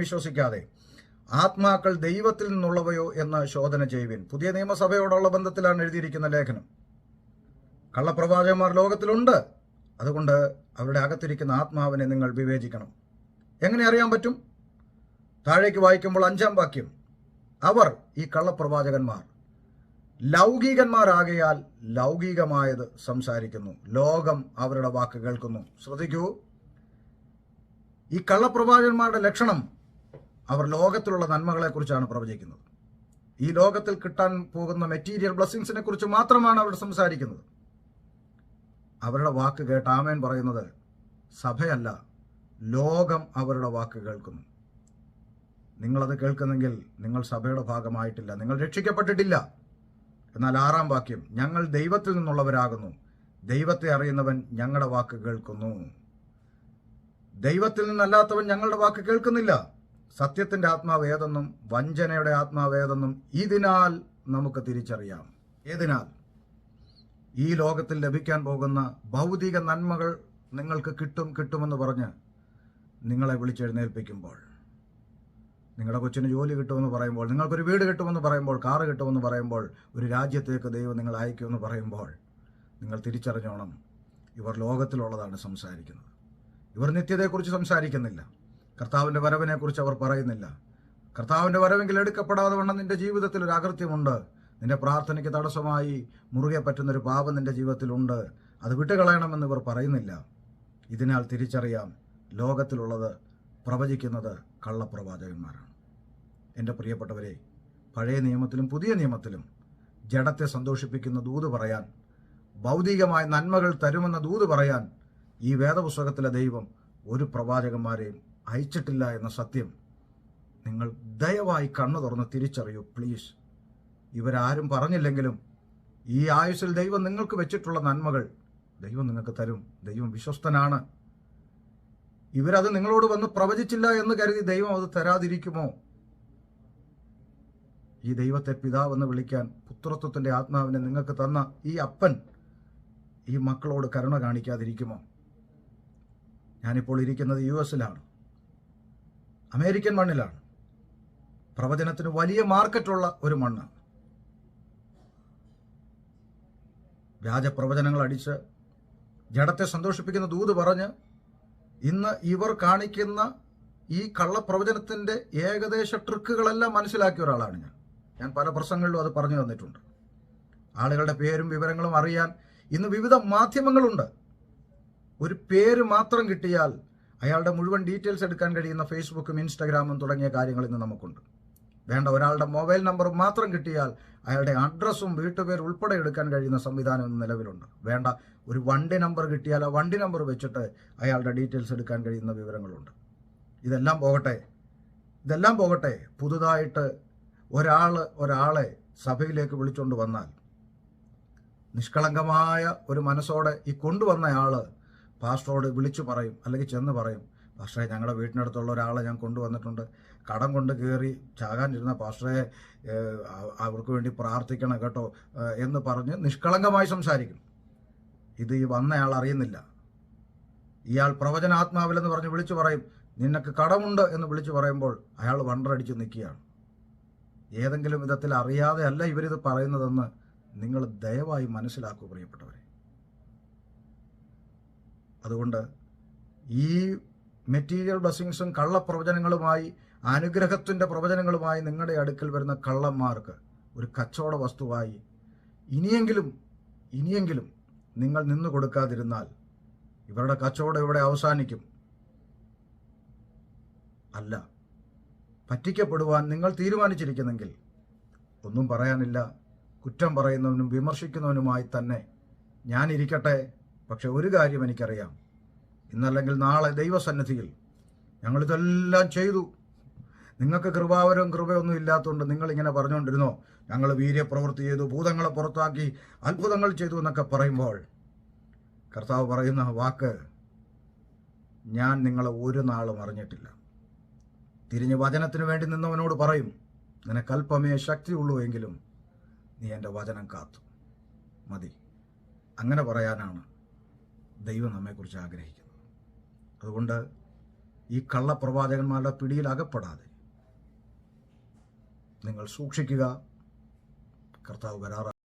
വിശ്വസിക്കാതെ ആത്മാക്കൾ ദൈവത്തിൽ നിന്നുള്ളവയോ എന്ന് ശോധന ചെയ്യുവിൻ. പുതിയ നിയമസഭയോടുള്ള ബന്ധത്തിലാണ് എഴുതിയിരിക്കുന്ന ലേഖനം. കള്ളപ്രവാചകന്മാർ ലോകത്തിലുണ്ട്, അതുകൊണ്ട് അവരുടെ അകത്തിരിക്കുന്ന ആത്മാവിനെ നിങ്ങൾ വിവേചിക്കണം. എങ്ങനെ അറിയാൻ പറ്റും? താഴേക്ക് വായിക്കുമ്പോൾ 5-ാം വാക്യം, അവർ, ഈ കള്ളപ്രവാചകന്മാർ, ലൗകികന്മാരാകയാൽ ലൗകികമായത് സംസാരിക്കുന്നു, ലോകം അവരുടെ വാക്ക് കേൾക്കുന്നു. ശ്രദ്ധിക്കൂ, ഈ കള്ളപ്രവാചകന്മാരുടെ ലക്ഷണം, അവർ ലോകത്തിലുള്ള നന്മകളെക്കുറിച്ചാണ് പ്രവചിക്കുന്നത്. ഈ ലോകത്തിൽ കിട്ടാൻ പോകുന്ന മെറ്റീരിയൽ ബ്ലെസ്സിങ്സിനെ കുറിച്ച് മാത്രമാണ് അവർ സംസാരിക്കുന്നത്. അവരുടെ വാക്ക് കേട്ട് ആമേൻ പറയുന്നത് സഭയല്ല, ലോകം അവരുടെ വാക്ക് കേൾക്കുന്നു. നിങ്ങളത് കേൾക്കുന്നെങ്കിൽ നിങ്ങൾ സഭയുടെ ഭാഗമായിട്ടില്ല, നിങ്ങൾ രക്ഷിക്കപ്പെട്ടിട്ടില്ല. എന്നാൽ 6-ാം വാക്യം, ഞങ്ങൾ ദൈവത്തിൽ നിന്നുള്ളവരാകുന്നു, ദൈവത്തെ അറിയുന്നവൻ ഞങ്ങളുടെ വാക്ക് കേൾക്കുന്നു. ദൈവത്തിൽ നിന്നല്ലാത്തവൻ ഞങ്ങളുടെ വാക്ക് കേൾക്കുന്നില്ല. സത്യത്തിൻ്റെ ആത്മാവ് ഏതെന്നും വഞ്ചനയുടെ ആത്മാവ് ഏതെന്നും ഇതിനാൽ നമുക്ക് തിരിച്ചറിയാം. ഏതിനാൽ? ഈ ലോകത്തിൽ ലഭിക്കാൻ പോകുന്ന ഭൗതിക നന്മകൾ നിങ്ങൾക്ക് കിട്ടുമെന്ന് പറഞ്ഞ് നിങ്ങളെ വിളിച്ചെഴുന്നേൽപ്പിക്കുമ്പോൾ, നിങ്ങളുടെ കൊച്ചിന് ജോലി കിട്ടുമെന്ന് പറയുമ്പോൾ, നിങ്ങൾക്കൊരു വീട് കിട്ടുമെന്ന് പറയുമ്പോൾ, കാറ് കിട്ടുമെന്ന് പറയുമ്പോൾ, ഒരു രാജ്യത്തേക്ക് ദൈവം നിങ്ങൾ അയക്കുമെന്ന് പറയുമ്പോൾ, നിങ്ങൾ തിരിച്ചറിഞ്ഞോണം, ഇവർ ലോകത്തിലുള്ളതാണ് സംസാരിക്കുന്നത്. ഇവർ നിത്യതയെക്കുറിച്ച് സംസാരിക്കുന്നില്ല. കർത്താവിൻ്റെ വരവിനെക്കുറിച്ച് അവർ പറയുന്നില്ല. കർത്താവിൻ്റെ വരവെങ്കിൽ എടുക്കപ്പെടാതെ വണ്ണം നിന്റെ ജീവിതത്തിൽ ഒരു അകൃത്യമുണ്ട്, നിന്റെ പ്രാർത്ഥനയ്ക്ക് തടസ്സമായി മുറുകെ പറ്റുന്നൊരു പാപം നിന്റെ ജീവിതത്തിലുണ്ട്, അത് വിട്ടുകളയണമെന്ന് ഇവർ പറയുന്നില്ല. ഇതിനാൽ തിരിച്ചറിയാം, ലോകത്തിലുള്ളത് പ്രവചിക്കുന്നത് കള്ളപ്രവാചകന്മാരാണ്. എൻ്റെ പ്രിയപ്പെട്ടവരെ, പഴയ നിയമത്തിലും പുതിയ നിയമത്തിലും ജഡത്തെ സന്തോഷിപ്പിക്കുന്ന ദൂത് പറയാൻ, ഭൗതികമായ നന്മകൾ തരുമെന്ന ദൂത് പറയാൻ ഈ വേദപുസ്തകത്തിലെ ദൈവം ഒരു പ്രവാചകന്മാരെയും അയച്ചിട്ടില്ല എന്ന സത്യം നിങ്ങൾ ദയവായി കണ്ണു തുറന്ന് തിരിച്ചറിയൂ പ്ലീസ്. ഇവരാരും പറഞ്ഞില്ലെങ്കിലും ഈ ആയുസ്സിൽ ദൈവം നിങ്ങൾക്ക് വെച്ചിട്ടുള്ള നന്മകൾ ദൈവം നിങ്ങൾക്ക് തരും. ദൈവം വിശ്വസ്തനാണ്. ഇവരത് നിങ്ങളോട് വന്ന് പ്രവചിച്ചില്ല എന്ന് കരുതി ദൈവം അത് തരാതിരിക്കുമോ ഈ ദൈവത്തെ പിതാവെന്ന് വിളിക്കാൻ പുത്രത്വത്തിൻ്റെ ആത്മാവിനെ നിങ്ങൾക്ക് തന്ന ഈ അപ്പൻ ഈ മക്കളോട് കരുണ കാണിക്കാതിരിക്കുമോ? ഞാനിപ്പോൾ ഇരിക്കുന്നത് US-ലാണ്, അമേരിക്കൻ മണ്ണിലാണ്. പ്രവചനത്തിന് വലിയ മാർക്കറ്റുള്ള ഒരു മണ്ണ്. വ്യാജ പ്രവചനങ്ങൾ അടിച്ച് ജഡത്തെ സന്തോഷിപ്പിക്കുന്ന ദൂത് പറഞ്ഞ് ഇന്ന് ഇവർ കാണിക്കുന്ന ഈ കള്ളപ്രവചനത്തിൻ്റെ ഏകദേശ ട്രിക്കുകളെല്ലാം മനസ്സിലാക്കിയ ഒരാളാണ് ഞാൻ പല പ്രസംഗങ്ങളിലും അത് പറഞ്ഞു തന്നിട്ടുണ്ട്. ആളുകളുടെ പേരും വിവരങ്ങളും അറിയാൻ ഇന്ന് വിവിധ മാധ്യമങ്ങളുണ്ട്. ഒരു പേര് മാത്രം കിട്ടിയാൽ അയാളുടെ മുഴുവൻ ഡീറ്റെയിൽസ് എടുക്കാൻ കഴിയുന്ന ഫേസ്ബുക്കും ഇൻസ്റ്റഗ്രാമും തുടങ്ങിയ കാര്യങ്ങൾ ഇന്ന് നമുക്കുണ്ട്. വേണ്ട, ഒരാളുടെ മൊബൈൽ നമ്പർ മാത്രം കിട്ടിയാൽ അയാളുടെ അഡ്രസ്സും വീട്ടുപേര് ഉൾപ്പെടെ എടുക്കാൻ കഴിയുന്ന സംവിധാനം ഇന്ന് നിലവിലുണ്ട്. വേണ്ട, ഒരു വണ്ടി നമ്പർ കിട്ടിയാൽ ആ വണ്ടി നമ്പർ വെച്ചിട്ട് അയാളുടെ ഡീറ്റെയിൽസ് എടുക്കാൻ കഴിയുന്ന വിവരങ്ങളുണ്ട്. ഇതെല്ലാം പോകട്ടെ, പുതുതായിട്ട് ഒരാളെ സഭയിലേക്ക് വിളിച്ചുകൊണ്ട് വന്നാൽ നിഷ്കളങ്കമായ ഒരു മനസ്സോടെ ഈ കൊണ്ടുവന്നയാൾ പാസ്റ്ററോട് വിളിച്ചു പറയും, അല്ലെങ്കിൽ ചെന്ന് പറയും, പാസ്റ്ററെ ഞങ്ങളുടെ വീട്ടിനടുത്തുള്ള ഒരാളെ ഞാൻ കൊണ്ടുവന്നിട്ടുണ്ട്, കടം കൊണ്ട് കയറി ചാകാനിരുന്ന പാസ്റ്ററെ അവർക്ക് വേണ്ടി പ്രാർത്ഥിക്കണം കേട്ടോ എന്ന് പറഞ്ഞ് നിഷ്കളങ്കമായി സംസാരിക്കും. ഇത് ഈ വന്നയാൾ അറിയുന്നില്ല. ഇയാൾ പ്രവചനാത്മാവിലെന്ന് പറഞ്ഞ് വിളിച്ചു പറയും, നിനക്ക് കടമുണ്ട് എന്ന് വിളിച്ചു പറയുമ്പോൾ അയാൾ വണ്ടറടിച്ച് നിൽക്കുകയാണ്. ഏതെങ്കിലും വിധത്തിൽ അറിയാതെ അല്ല ഇവരിത് പറയുന്നതെന്ന് നിങ്ങൾ ദയവായി മനസ്സിലാക്കൂ പ്രിയപ്പെട്ടവരെ. അതുകൊണ്ട് ഈ മെറ്റീരിയൽ ബ്ലെസ്സിങ്സും കള്ളപ്രവചനങ്ങളുമായി, അനുഗ്രഹത്തിൻ്റെ പ്രവചനങ്ങളുമായി നിങ്ങളുടെ അടുക്കൽ വരുന്ന കള്ളന്മാർക്ക് ഒരു കച്ചവട വസ്തുവായി ഇനിയെങ്കിലും നിങ്ങൾ നിന്നു കൊടുക്കാതിരുന്നാൽ ഇവരുടെ കച്ചവടം ഇവിടെ അവസാനിക്കും. അല്ല, പറ്റിക്കപ്പെടുവാൻ നിങ്ങൾ തീരുമാനിച്ചിരിക്കുന്നെങ്കിൽ ഒന്നും പറയാനില്ല. കുറ്റം പറയുന്നവനും വിമർശിക്കുന്നവനുമായി തന്നെ ഞാനിരിക്കട്ടെ. പക്ഷെ ഒരു കാര്യം എനിക്കറിയാം, ഇന്നല്ലെങ്കിൽ നാളെ ദൈവസന്നിധിയിൽ ഞങ്ങളിതെല്ലാം ചെയ്തു, നിങ്ങൾക്ക് കൃപയൊന്നും ഇല്ലാത്തതുകൊണ്ട് നിങ്ങളിങ്ങനെ പറഞ്ഞുകൊണ്ടിരുന്നോ ഞങ്ങൾ വീര്യപ്രവൃത്തി ചെയ്തു, ഭൂതങ്ങളെ പുറത്താക്കി, അത്ഭുതങ്ങൾ ചെയ്തു എന്നൊക്കെ പറയുമ്പോൾ കർത്താവ് പറയുന്ന വാക്ക്, ഞാൻ നിങ്ങളെ ഒരു നാളും അറിഞ്ഞിട്ടില്ല. തിരിഞ്ഞ് വചനത്തിന് വേണ്ടി നിന്നവനോട് പറയും, നിനക്കല്പമേ ശക്തിയുള്ളൂ എങ്കിലും നീ എൻ്റെ വചനം കാത്തു. മതി. അങ്ങനെ പറയാനാണ് ദൈവം നമ്മെക്കുറിച്ച് ആഗ്രഹിക്കുന്നത്. അതുകൊണ്ട് ഈ കള്ളപ്രവാചകന്മാരുടെ പിടിയിൽ അകപ്പെടാതെ നിങ്ങൾ സൂക്ഷിക്കുക. കർത്താവ് വരാറാണ്.